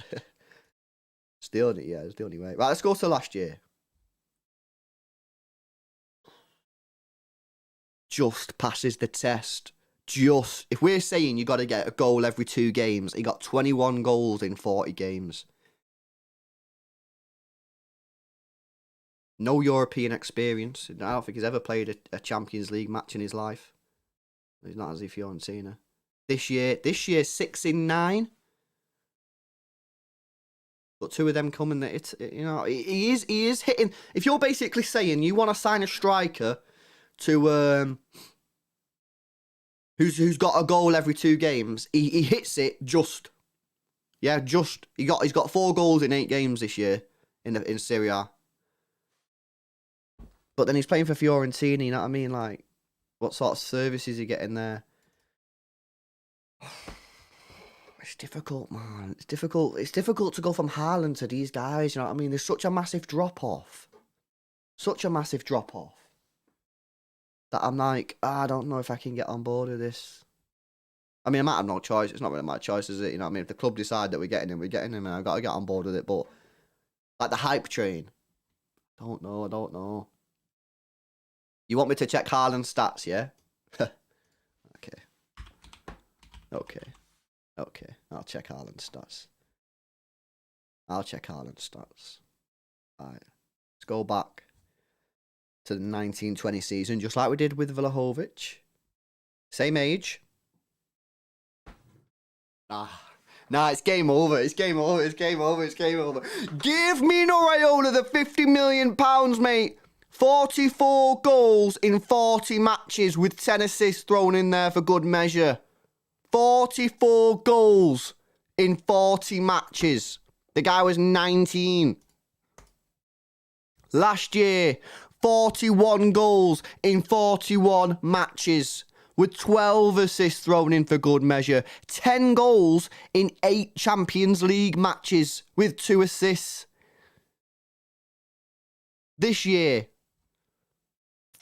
Speaker 1: It's the only way. Right, let's go to last year. Just passes the test. Just. If we're saying you got to get a goal every 2 games, he got 21 goals in 40 games. No European experience. I don't think he's ever played a Champions League match in his life. He's not as if Fiorentina. This year 6 in 9. But 2 of them coming that he is hitting. If you're basically saying you want to sign a striker to who's got a goal every 2 games, he hits it just. Yeah, just he's got 4 goals in 8 games this year in Serie A. But then he's playing for Fiorentina, you know what I mean? Like, what sort of service is he getting there? It's difficult, man. It's difficult. It's difficult to go from Haaland to these guys, you know what I mean? There's such a massive drop-off. Such a massive drop-off. That I'm like, I don't know if I can get on board with this. I mean, I might have no choice. It's not really my choice, is it? You know what I mean? If the club decide that we're getting him, and I've got to get on board with it. But, like, the hype train. I don't know. You want me to check Haaland's stats, yeah? Okay. I'll check Haaland's stats. Alright. Let's go back to the 1920 season, just like we did with Vlahovic. Same age. Nah, it's game over. Give me Raiola the £50 million, mate. 44 goals in 40 matches with 10 assists thrown in there for good measure. 44 goals in 40 matches. The guy was 19. Last year, 41 goals in 41 matches with 12 assists thrown in for good measure. 10 goals in 8 Champions League matches with 2 assists. This year,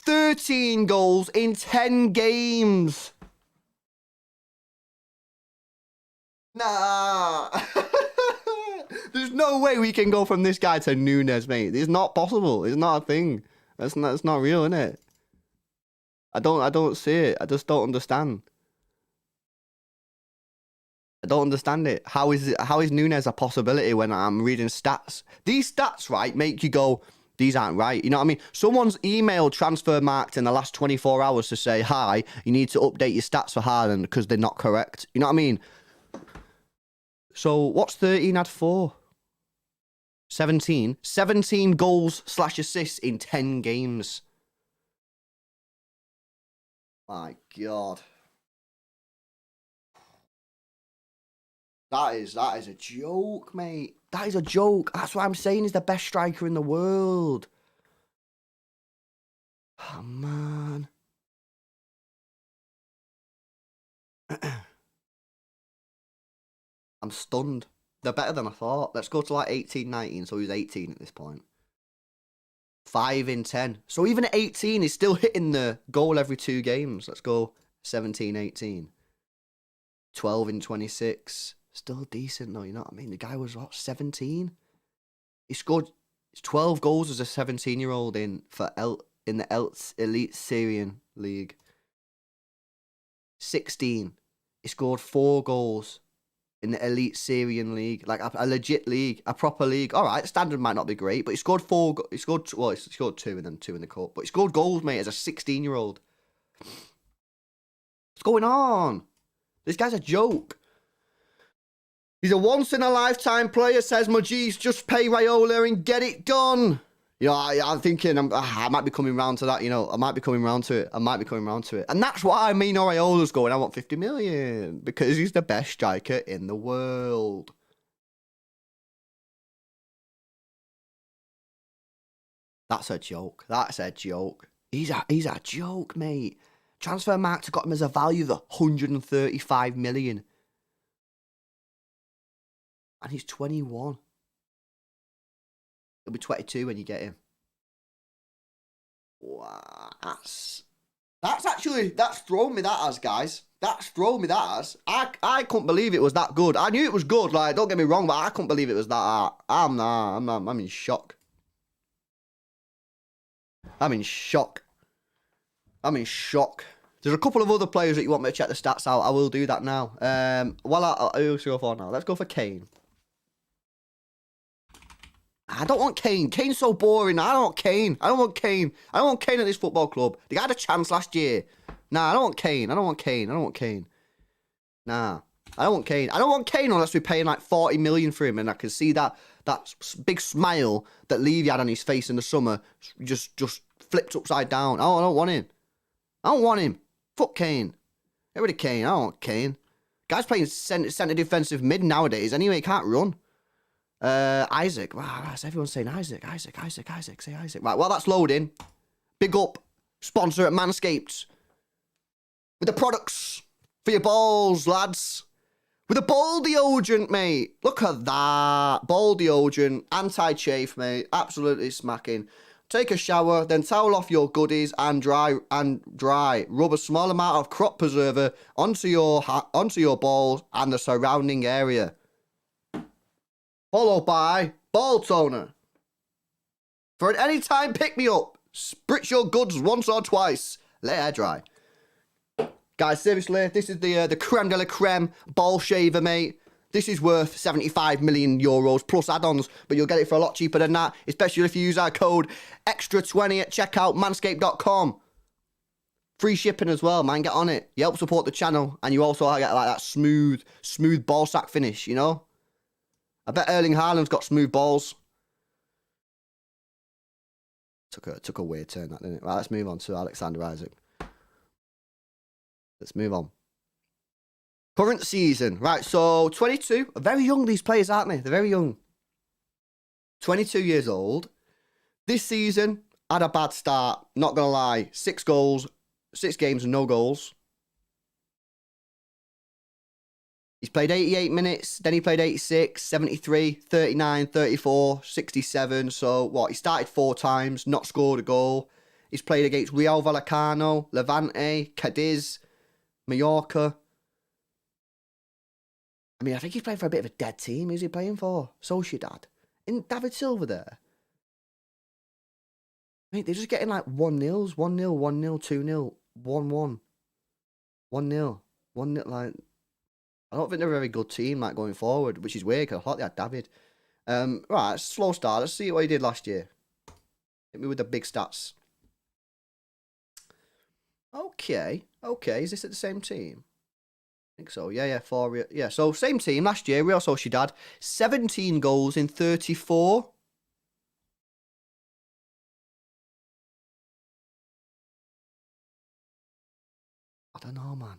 Speaker 1: 13 goals in 10 games. Nah. There's no way we can go from this guy to Nunez, mate. It's not possible. It's not a thing. That's not real, innit? I don't see it. I just don't understand. I don't understand it. How is Nunez a possibility when I'm reading stats? These stats, right, make you go, these aren't right. You know what I mean? Someone's emailed Transfermarkt in the last 24 hours to say, hi, you need to update your stats for Haaland because they're not correct. You know what I mean? So what's 13 add 4? 17. 17 goals / assists in 10 games. My God. That is a joke, mate. That is a joke. That's what I'm saying. He's the best striker in the world. Oh, man. I'm stunned. They're better than I thought. Let's go to like 18, 19. So he was 18 at this point. 5 in 10. So even at 18, he's still hitting the goal every 2 games. Let's go 17, 18. 12 in 26. Still decent though, you know what I mean? The guy was, what, 17? He scored 12 goals as a 17-year-old in the Elite Syrian League. 16. He scored 4 goals in the Elite Syrian League, like a legit league, a proper league. All right, standard might not be great, but he scored 4. He scored 2 and then 2 in the cup. But he scored goals, mate, as a 16-year-old. What's going on? This guy's a joke. He's a once-in-a-lifetime player, says Majis. Just pay Raiola and get it done. You know, I'm thinking I might be coming round to that, you know. I might be coming round to it. And that's why I mean Raiola's going, I want 50 million. Because he's the best striker in the world. That's a joke. He's a joke, mate. Transfermarkt got him as a value of 135 million. And he's 21. He'll be 22 when you get him. Wow, that's thrown me that as, guys. That's thrown me that as. I couldn't believe it was that good. I knew it was good, like, don't get me wrong, but I couldn't believe it was that. I'm in shock. I'm in shock. There's a couple of other players that you want me to check the stats out. I will do that now. Who should go for now? Let's go for Kane. I don't want Kane. Kane's so boring. I don't want Kane. I don't want Kane at this football club. They had a chance last year. Nah, I don't want Kane. Nah, I don't want Kane. I don't want Kane unless we're paying like 40 million for him, and I can see that big smile that Levy had on his face in the summer just flipped upside down. Oh, I don't want him. Fuck Kane. Get rid of Kane. I don't want Kane. Guy's playing centre defensive mid nowadays. Anyway, he can't run. Isak. Wow, everyone's saying Isak. Say Isak. Right, well, that's loading. Big up. Sponsor at Manscaped. With the products for your balls, lads. With a ball deodorant, mate. Look at that. Ball deodorant. Anti-chafe, mate. Absolutely smacking. Take a shower, then towel off your goodies and dry. Rub a small amount of crop preserver onto your balls and the surrounding area. Followed by ball toner. For an anytime pick-me-up, spritz your goods once or twice. Let air dry. Guys, seriously, this is the creme de la creme ball shaver, mate. This is worth 75 million euros plus add-ons, but you'll get it for a lot cheaper than that, especially if you use our code EXTRA20 at checkout, manscaped.com. Free shipping as well, man. Get on it. You help support the channel, and you also get like that smooth ball sack finish, you know? I bet Erling Haaland's got smooth balls. Took a weird turn, that, didn't it? Right, let's move on to Alexander Isak. Let's move on. Current season. Right, so 22. Very young, these players, aren't they? They're very young. 22 years old. This season, had a bad start. Not going to lie. 6 goals. 6 games and no goals. He's played 88 minutes, then he played 86, 73, 39, 34, 67. So, what? He started 4 times, not scored a goal. He's played against Real Vallecano, Levante, Cadiz, Mallorca. I mean, I think he's playing for a bit of a dead team. Who's he playing for? Sociedad. Isn't David Silva there? Mate, they're just getting like 1-0s, 1-0, 1-0, 2-0, 1-1, 1-0, 1-0, like... I don't think they're a very good team, like, going forward, which is weird, because I thought they had David. Right, slow start. Let's see what he did last year. Hit me with the big stats. Okay. Is this at the same team? I think so. Yeah, so same team last year. Real Sociedad. 17 goals in 34. I don't know, man.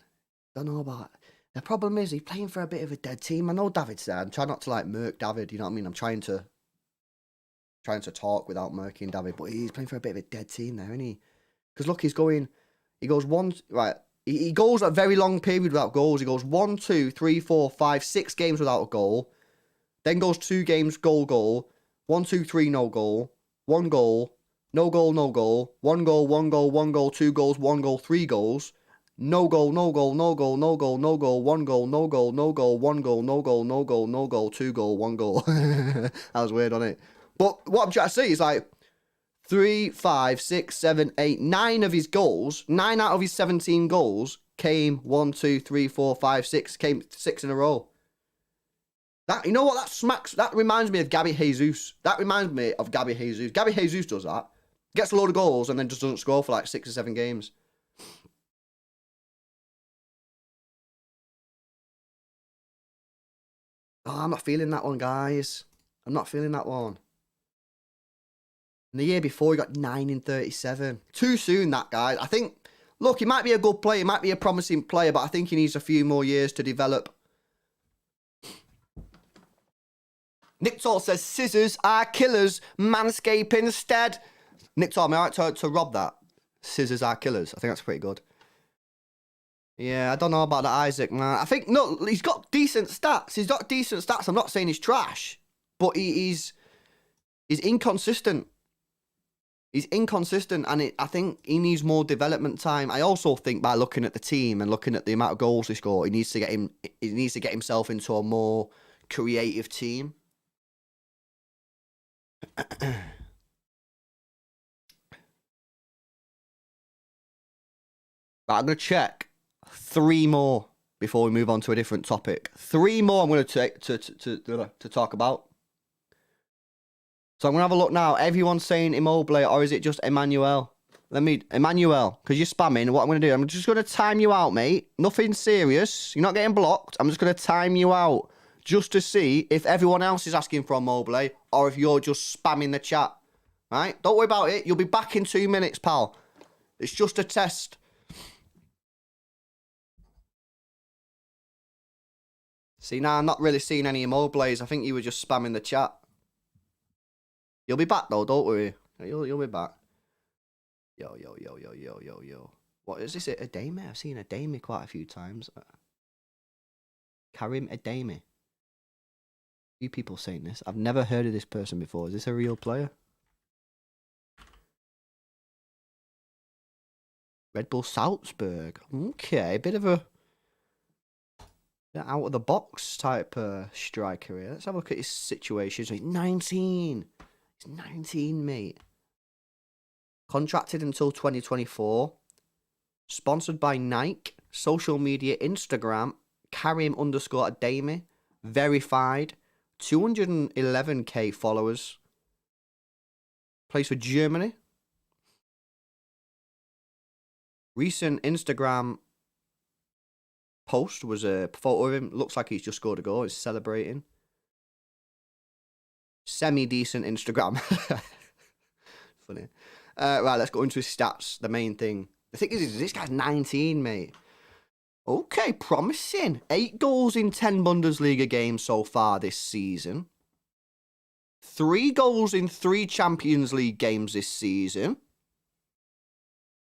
Speaker 1: Don't know about it. The problem is he's playing for a bit of a dead team. I know David's there. I'm trying not to like murk David, you know what I mean? I'm trying to talk without murking David, but he's playing for a bit of a dead team there, isn't he? Because look, he goes he goes a very long period without goals. He goes 1, 2, 3, 4, 5, 6 games without a goal. Then goes 2 games, goal. 1, 2, 3, no goal. 1 goal. No goal, no goal. 1 goal, 1 goal, 1 goal, 2 goals, 1 goal, 3 goals. No goal, no goal, no goal, no goal, no goal, 1 goal, no goal, no goal, 1 goal, no goal, no goal, no goal, 2 goal, 1 goal. That was weird, wasn't it? But what I'm trying to say is like 3, 5, 6, 7, 8, 9 of his goals, 9 out of his 17 goals came 1, 2, 3, 4, 5, 6, came 6 in a row. That, you know what, that reminds me of Gabby Jesus. Gabby Jesus does that. Gets a load of goals and then just doesn't score for like 6 or 7 games. Oh, I'm not feeling that one, guys. I'm not feeling that one. And the year before, he got 9 in 37. Too soon, that guy. I think, look, he might be a good player. He might be a promising player, but I think he needs a few more years to develop. Nick Tall says, scissors are killers. Manscape instead. Nick Tall, am I right to rob that? Scissors are killers. I think that's pretty good. Yeah, I don't know about that Isak, man. I think, no, he's got decent stats. I'm not saying he's trash, but he He's inconsistent. He's inconsistent, and I think he needs more development time. I also think by looking at the team and looking at the amount of goals he scored, he needs to get himself into a more creative team. But I'm going to check 3 more before we move on to a different topic. 3 more I'm going to take to talk about. So I'm going to have a look now. Everyone's saying Immobile, or is it just Emmanuel? Emmanuel, because you're spamming. What I'm going to do, I'm just going to time you out, mate. Nothing serious. You're not getting blocked. I'm just going to time you out just to see if everyone else is asking for Immobile or if you're just spamming the chat. Right? Don't worry about it. You'll be back in 2 minutes, pal. It's just a test. See, now I'm not really seeing any Immobiles. I think you were just spamming the chat. You'll be back, though. Don't worry. You'll be back. Yo. What is this? Adeyemi? I've seen Adeyemi quite a few times. Karim Adeyemi. A few people saying this. I've never heard of this person before. Is this a real player? Red Bull Salzburg. Okay, a bit of a out of the box type striker here. Let's have a look at his situation. So he's 19. He's 19, mate. Contracted until 2024. Sponsored by Nike. Social media, Instagram, Karim_Adeyemi. Verified. 211k followers. Plays for Germany. Recent Instagram post was a photo of him. Looks like he's just scored a goal. He's celebrating. Semi-decent Instagram. Funny. Right, let's go into his stats. The main thing. The thing is this guy's 19, mate. Okay, promising. 8 goals in 10 Bundesliga games so far this season. 3 goals in 3 Champions League games this season.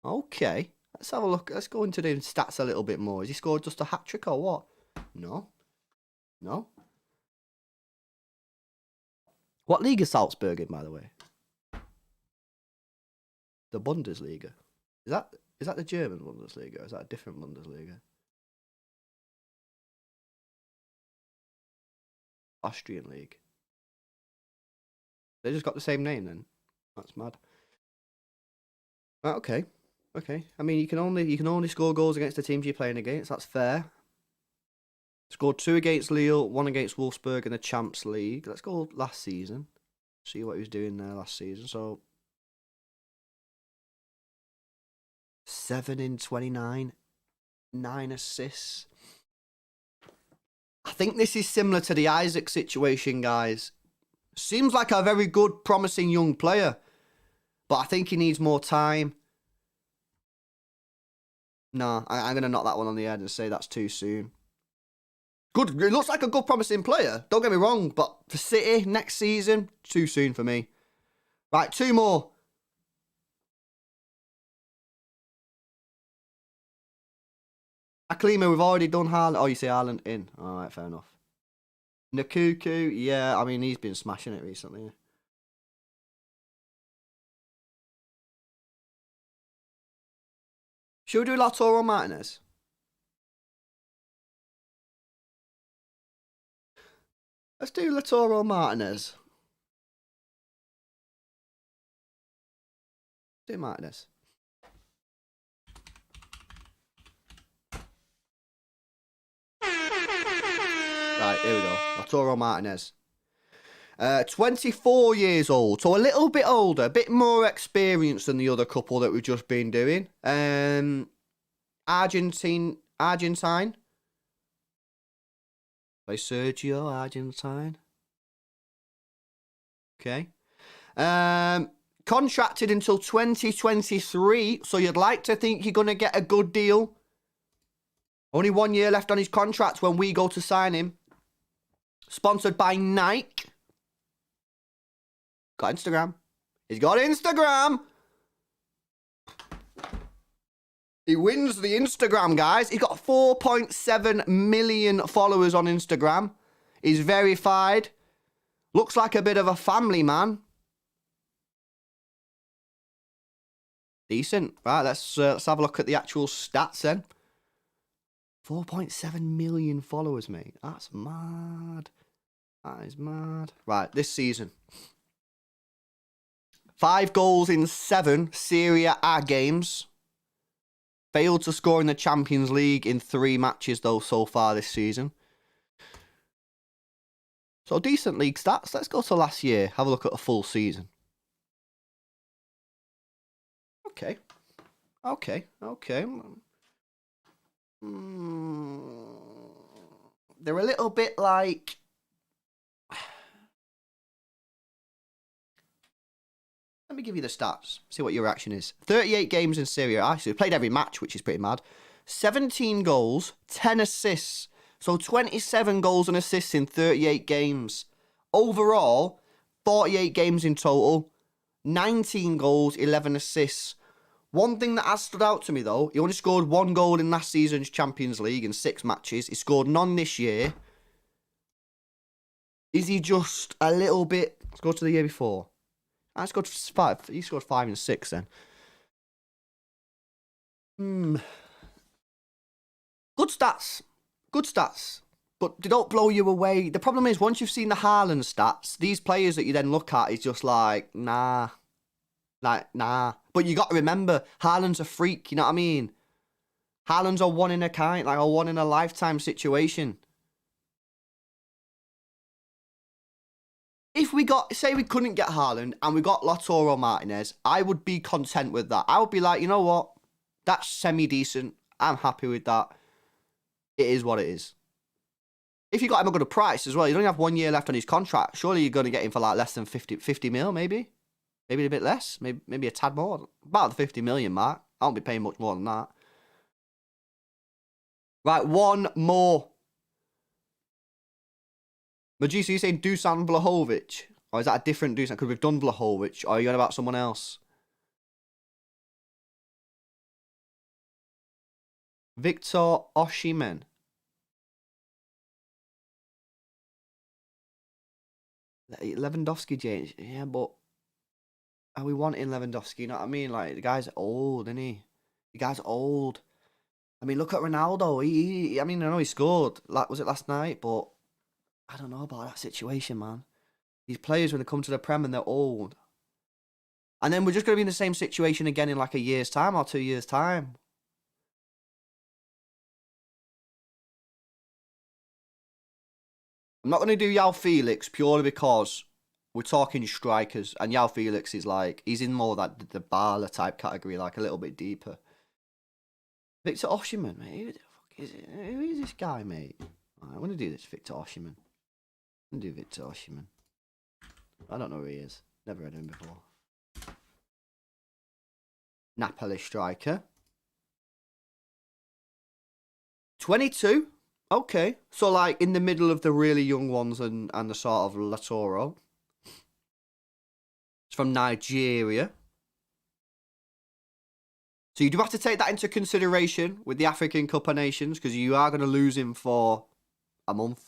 Speaker 1: Okay. Let's have a look. Let's go into the stats a little bit more. Has he scored just a hat-trick or what? No. No. What league is Salzburg in, by the way? The Bundesliga. Is that the German Bundesliga or is that a different Bundesliga? Austrian league. They just got the same name then. That's mad. Okay. Okay. I mean, you can only score goals against the teams you're playing against. That's fair. Scored 2 against Lille, 1 against Wolfsburg in the Champs League. Let's go last season. See what he was doing there last season. So 7 in 29, 9 assists. I think this is similar to the Isak situation, guys. Seems like a very good, promising young player, but I think he needs more time. No, I'm going to knock that one on the head and say that's too soon. Good, it looks like a good, promising player. Don't get me wrong, but for City next season, too soon for me. Right, 2 more. Aklima, we've already done Haaland. Oh, you say Haaland in. All right, fair enough. Nkuku, yeah, I mean, he's been smashing it recently. Should we do Lautaro Martinez? Let's do Lautaro Martinez. Do Martinez. Right, here we go. Lautaro Martinez. 24 years old, so a little bit older, a bit more experienced than the other couple that we've just been doing. Argentine. By Sergio, Argentine. Okay. Contracted until 2023, so you'd like to think you're going to get a good deal. Only 1 year left on his contract when we go to sign him. Sponsored by Nike. Got Instagram. He's got Instagram. He wins the Instagram, guys. He's got 4.7 million followers on Instagram. He's verified. Looks like a bit of a family man. Decent. Right, let's have a look at the actual stats then. 4.7 million followers, mate. That's mad. That is mad. Right, this season. 5 goals in 7 Serie A games. Failed to score in the Champions League in 3 matches, though, so far this season. So, decent league stats. Let's go to last year. Have a look at a full season. Okay. They're a little bit like... Let me give you the stats. See what your reaction is. 38 games in Serie A. So he played every match, which is pretty mad. 17 goals, 10 assists. So 27 goals and assists in 38 games. Overall, 48 games in total. 19 goals, 11 assists. One thing that has stood out to me, though, he only scored 1 goal in last season's Champions League in 6 matches. He scored none this year. Is he just a little bit... Let's go to the year before. I scored 5. He scored 5 and 6 then. Good stats. Good stats. But they don't blow you away. The problem is, once you've seen the Haaland stats, these players that you then look at is just like, nah. Like, nah. But you got to remember, Haaland's a freak, you know what I mean? Haaland's a one in a kind, like a one in a lifetime situation. If we got, say we couldn't get Haaland and we got Lautaro Martinez, I would be content with that. I would be like, you know what? That's semi-decent. I'm happy with that. It is what it is. If you got him a good price as well, you don't have 1 year left on his contract. Surely you're going to get him for like less than 50 mil, maybe? Maybe a bit less. Maybe a tad more. About the 50 million mark. I won't be paying much more than that. Right, one more. Majisa, you saying Dusan Vlahovic? Or is that a different Dusan? Because we've done Vlahovic. Or are you on about someone else? Victor Osimhen. Lewandowski, James. Yeah, but are we wanting Lewandowski? You know what I mean? Like, the guy's old, isn't he? The guy's old. I mean, look at Ronaldo. I mean, I know he scored. Like, was it last night? But I don't know about that situation, man. These players, when they come to the Prem and they're old. And then we're just going to be in the same situation again in like a year's time or 2 years' time. I'm not going to do Yao Felix purely because we're talking strikers. And Yao Felix is like, he's in more that the Bala type category, like a little bit deeper. Victor Osimhen, mate. Who the fuck is it? Who is this guy, mate? Right, I want to do this, Victor Osimhen. I'm going to do Victor Osimhen. I don't know who he is. Never heard of him before. Napoli striker. 22. Okay. So, like, in the middle of the really young ones and the sort of Lautaro. It's from Nigeria. So you do have to take that into consideration with the African Cup of Nations because you are going to lose him for a month.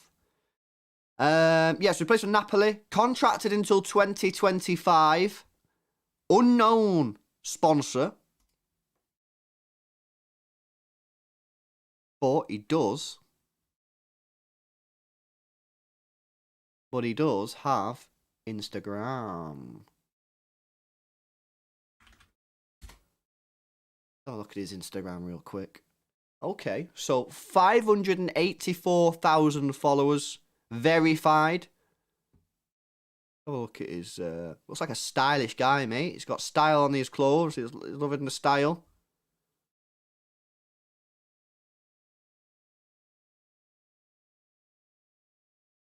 Speaker 1: Yes, we plays for Napoli. Contracted until 2025. Unknown sponsor. But he does have Instagram. Have a look at his Instagram real quick. Okay, so 584,000 followers, verified. Have a look at his, looks like a stylish guy, mate. He's got style on his clothes. He's loving the style.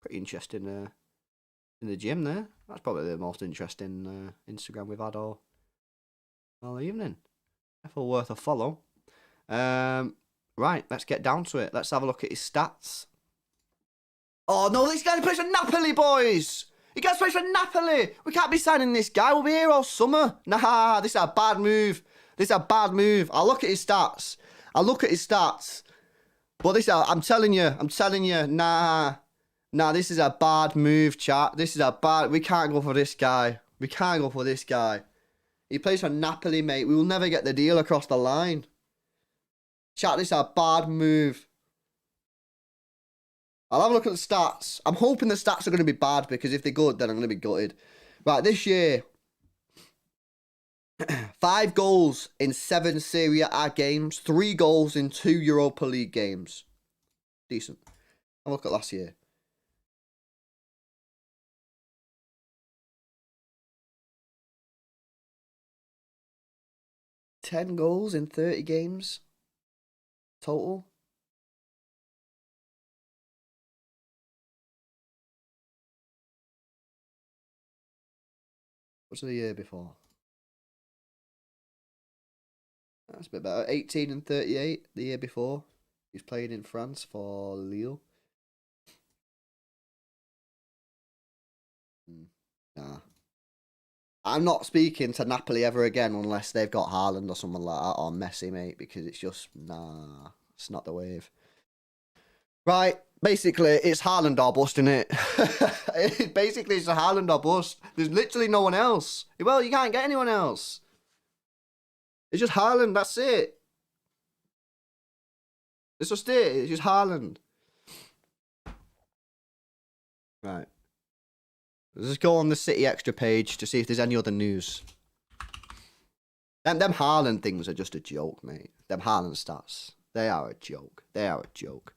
Speaker 1: Pretty interesting in the gym there. That's probably the most interesting Instagram we've had all evening. Definitely worth a follow. Right, let's get down to it. Let's have a look at his stats. Oh, no, this guy plays for Napoli, boys. He guys plays for Napoli. We can't be signing this guy. We'll be here all summer. Nah, this is a bad move. I'll look at his stats. But this, I'm telling you, nah, this is a bad move, chat. We can't go for this guy. He plays for Napoli, mate. We will never get the deal across the line. Chat, this is a bad move. I'll have a look at the stats. I'm hoping the stats are going to be bad because if they're good, then I'm going to be gutted. Right, this year, 5 goals in 7 Serie A games, 3 goals in 2 Europa League games. Decent. Have a look at last year. $10 goals in 30 games total. What's the year before? That's a bit better. 18 and 38 the year before. He's playing in France for Lille. Nah. I'm not speaking to Napoli ever again unless they've got Haaland or someone like that, or Messi, mate, because it's just, nah, it's not the wave. Right, basically, it's Haaland or bust, innit? Basically, it's a Haaland or bust. There's literally no one else. Well, you can't get anyone else. It's just Haaland, that's it. It's just it, it's just Haaland. Right. Let's just go on the City Extra page to see if there's any other news. Them Haaland things are just a joke, mate. Them Haaland stats. They are a joke. They are a joke.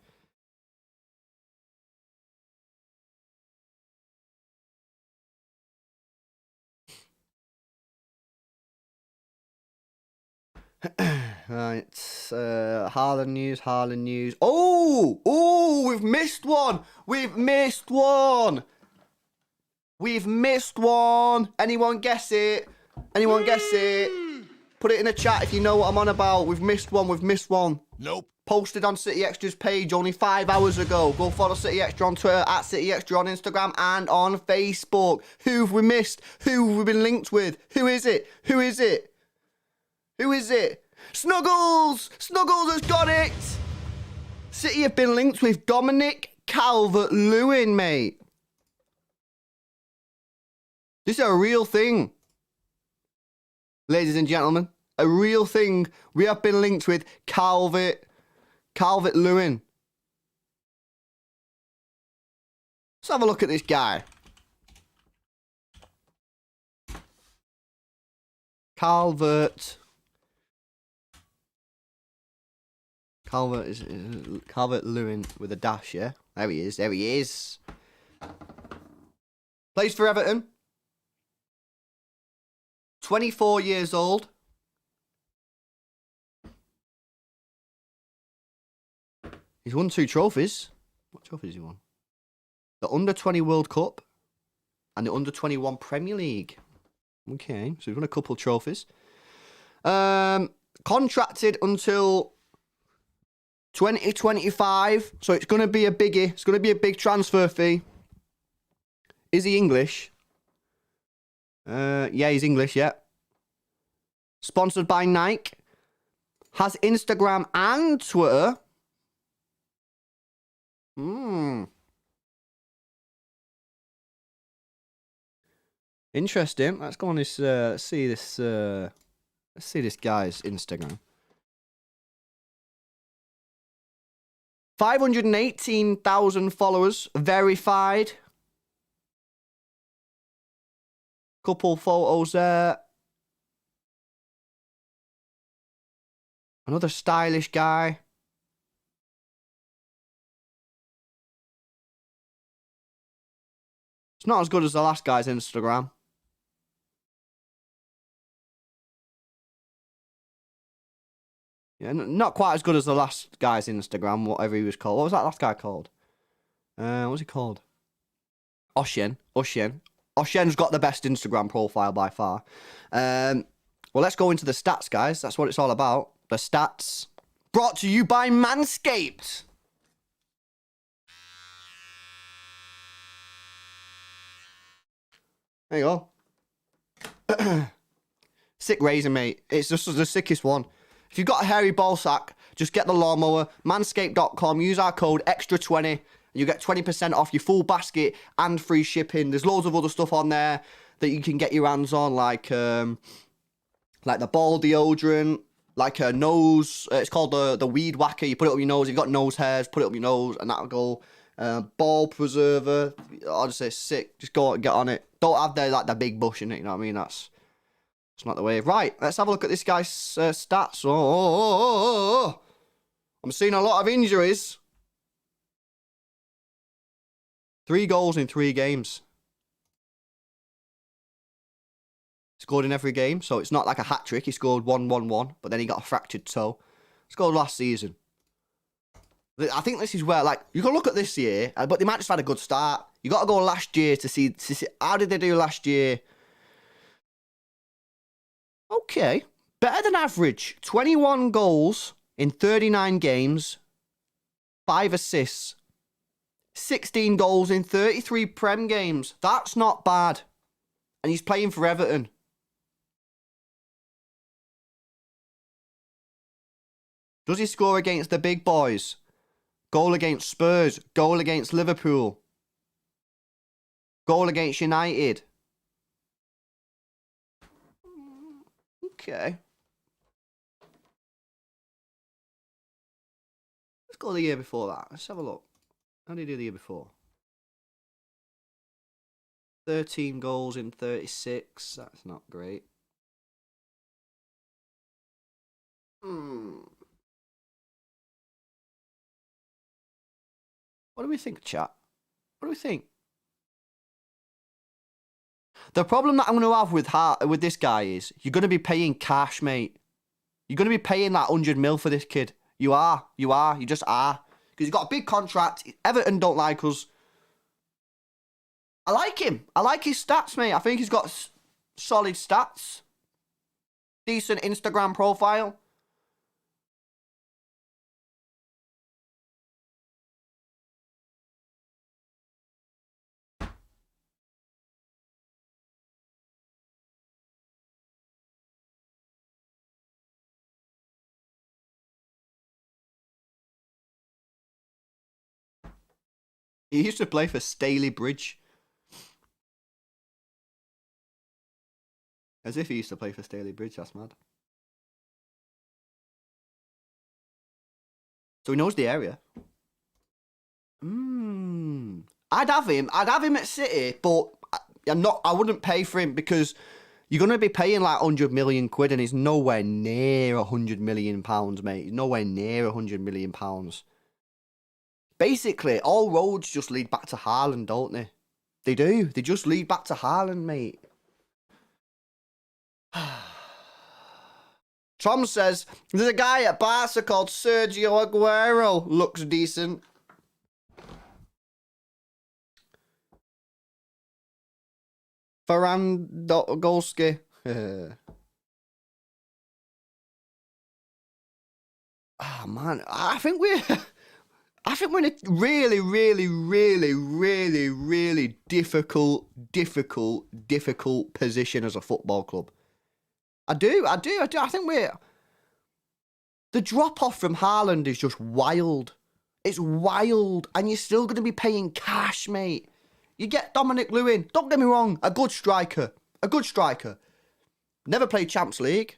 Speaker 1: Right. Haaland news, Haaland news. Oh, we've missed one. We've missed one. We've missed one. Anyone guess it? Anyone guess it? Put it in the chat if you know what I'm on about. We've missed one. We've missed one. Nope. Posted on City Extra's page only 5 hours ago. Go follow City Extra on Twitter, at City Extra on Instagram and on Facebook. Who have we missed? Who have we been linked with? Who is it? Who is it? Who is it? Snuggles! Snuggles has got it! City have been linked with Dominic Calvert-Lewin, mate. This is a real thing. Ladies and gentlemen, a real thing. We have been linked with Calvert-Lewin. Let's have a look at this guy. Calvert-Lewin with a dash, yeah? There he is, there he is. Plays for Everton. 24 years old. He's won 2 trophies. What trophies has he won? The Under-20 World Cup and the Under-21 Premier League. Okay, so he's won a couple of trophies. Contracted until 2025, so it's going to be a biggie. It's going to be a big transfer fee. Is he English? Yeah, he's English, yeah. Sponsored by Nike. Has Instagram and Twitter. Interesting. Let's go on this, let's see this guy's Instagram. 518,000 followers, verified. Couple photos there. Another stylish guy. It's not as good as the last guy's Instagram. Yeah, not quite as good as the last guy's Instagram, whatever he was called. What was that last guy called? What was he called? Osimhen. Osimhen's got the best Instagram profile by far. Well, let's go into the stats, guys. That's what it's all about. The stats. Brought to you by Manscaped. There you go. Sick razor, mate. It's just the sickest one. If you've got a hairy ball sack, just get the lawnmower. Manscaped.com. Use our code EXTRA20. And you get 20% off your full basket and free shipping. There's loads of other stuff on there that you can get your hands on, like like the ball deodorant, like a nose. It's called the weed whacker. You put it up your nose. If you've got nose hairs, put it up your nose, and that'll go. Ball preserver. I'll just say sick. Just go and get on it. Don't have the big bush in it. You know what I mean? It's not the way. Right. Let's have a look at this guy's stats. Oh. I'm seeing a lot of injuries. 3 goals in 3 games. Scored in every game, so it's not like a hat trick. He scored 1-1-1, but then he got a fractured toe. Scored last season. I think this is where, like, you can look at this year, but they might just have had a good start. You got to go last year to see how did they do last year. Okay, better than average. 21 goals in 39 games, 5 assists, 16 goals in 33 Prem games. That's not bad, and he's playing for Everton. Does he score against the big boys? Goal against Spurs. Goal against Liverpool. Goal against United. Okay. Let's go the year before that. Let's have a look. How did he do the year before? 13 goals in 36. That's not great. What do we think, chat? What do we think? The problem that I'm going to have with this guy is you're going to be paying cash, mate. You're going to be paying like 100 mil for this kid. You are. You just are. Because he's got a big contract. Everton don't like us. I like him. I like his stats, mate. I think he's got solid stats. Decent Instagram profile. He used to play for Staley Bridge. As if he used to play for Staley Bridge, that's mad. So he knows the area. I'd have him at City, but I wouldn't pay for him because you're going to be paying like 100 million quid and he's nowhere near 100 million pounds, mate. He's nowhere near 100 million pounds. Basically, all roads just lead back to Haaland, don't they? They do. They just lead back to Haaland, mate. Tom says, there's a guy at Barca called Sergio Aguero. Looks decent. Farandogolski. Ah, man. I think we're in a really, really, really, really, really difficult position as a football club. I do. I think the drop-off from Haaland is just wild. It's wild. And you're still going to be paying cash, mate. You get Dominic Lewin. Don't get me wrong. A good striker. Never played Champions League.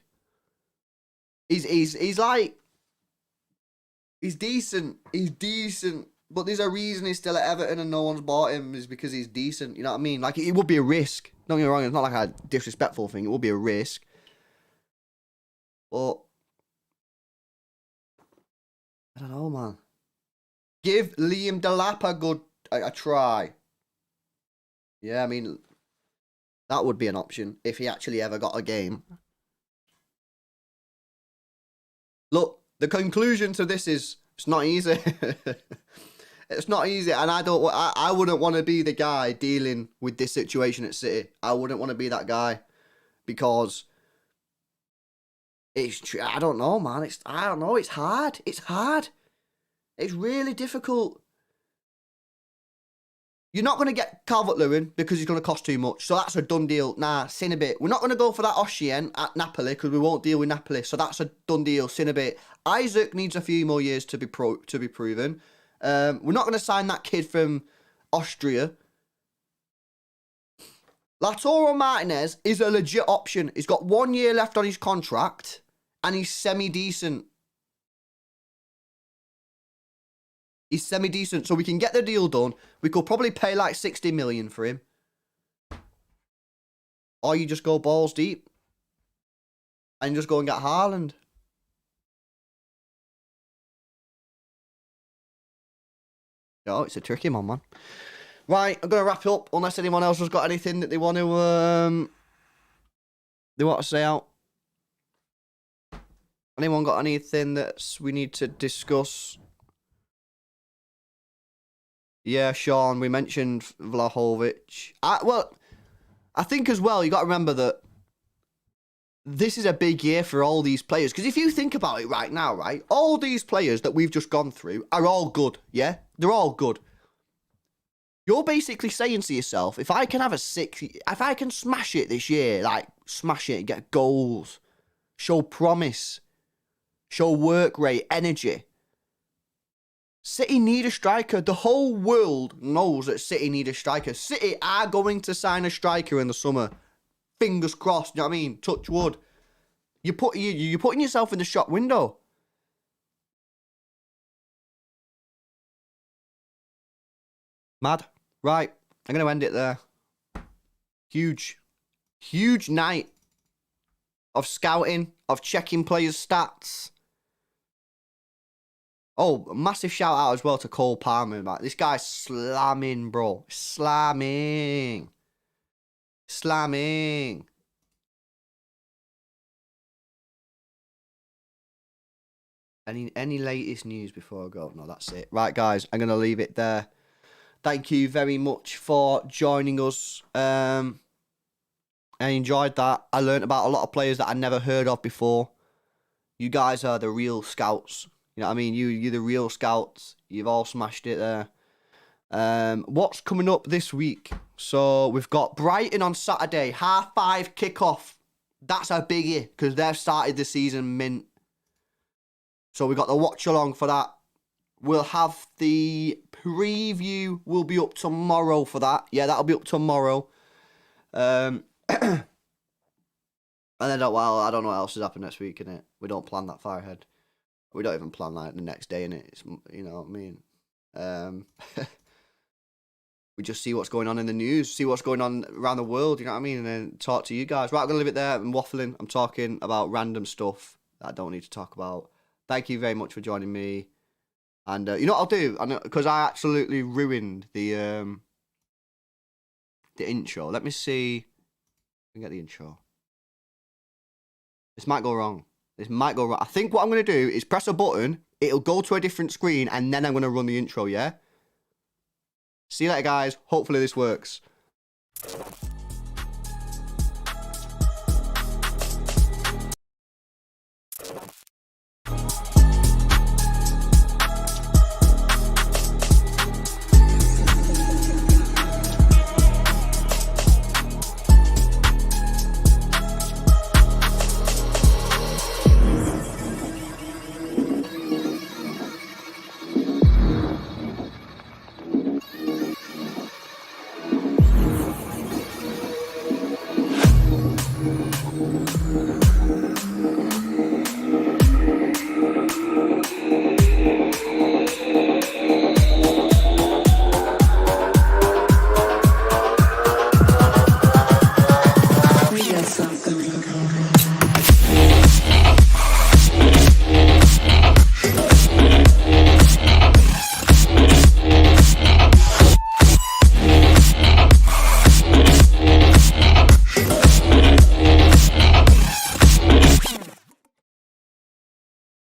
Speaker 1: He's decent. He's decent. But there's a reason he's still at Everton and no one's bought him is because he's decent. You know what I mean? Like, it would be a risk. Don't get me wrong. It's not like a disrespectful thing. It would be a risk. But I don't know, man. Give Liam Delap a try. Yeah, I mean, that would be an option if he actually ever got a game. Look, the conclusion to this is it's not easy. It's not easy, and I wouldn't want to be the guy dealing with this situation at City. I wouldn't want to be that guy because I don't know, man. It's hard. It's really difficult. You're not going to get Calvert-Lewin because he's going to cost too much. So that's a done deal. Nah, sin a bit. We're not going to go for that Osimhen at Napoli because we won't deal with Napoli. So that's a done deal. Sin a bit. Isak needs a few more years to be proven. We're not going to sign that kid from Austria. Lautaro Martinez is a legit option. He's got 1 year left on his contract, and he's semi-decent. He's semi-decent, so we can get the deal done. We could probably pay like 60 million for him. Or you just go balls deep and just go and get Haaland. Oh, it's a tricky one, man. Right, I'm going to wrap it up unless anyone else has got anything that they want to say out. Anyone got anything that we need to discuss? Yeah, Sean, we mentioned Vlahovic. Well, I think as well, you got to remember that this is a big year for all these players. Because if you think about it right now, right, all these players that we've just gone through are all good, yeah? They're all good. You're basically saying to yourself, if I can have a 6, if I can smash it this year, like smash it, get goals, show promise, show work rate, energy. City need a striker. The whole world knows that City need a striker. City are going to sign a striker in the summer. Fingers crossed, you know what I mean? Touch wood. You're putting yourself in the shop window. Mad. Right, I'm going to end it there. Huge night of scouting, of checking players' stats. Oh, massive shout out as well to Cole Palmer. Like, this guy's slamming, bro. Slamming. Any latest news before I go? No, that's it. Right, guys, I'm going to leave it there. Thank you very much for joining us. I enjoyed that. I learned about a lot of players that I never heard of before. You guys are the real scouts. You know what I mean? You're the real scouts. You've all smashed it there. What's coming up this week? So we've got Brighton on Saturday, 5:30 kickoff. That's a biggie because they've started the season mint. So we got the watch along for that. We'll have the preview. Will be up tomorrow for that. Yeah, that'll be up tomorrow. And then I don't know what else is happening next week, innit? We don't plan that far ahead. We don't even plan like the next day, innit? It's, you know what I mean? We just see what's going on in the news, see what's going on around the world, you know what I mean? And then talk to you guys. Right, I'm going to leave it there. I'm waffling. I'm talking about random stuff that I don't need to talk about. Thank you very much for joining me. And you know what I'll do? Because I absolutely ruined the intro. Let me see. Let me get the intro. This might go wrong. I think what I'm going to do is press a button. It'll go to a different screen. And then I'm going to run the intro, yeah? See you later, guys. Hopefully this works.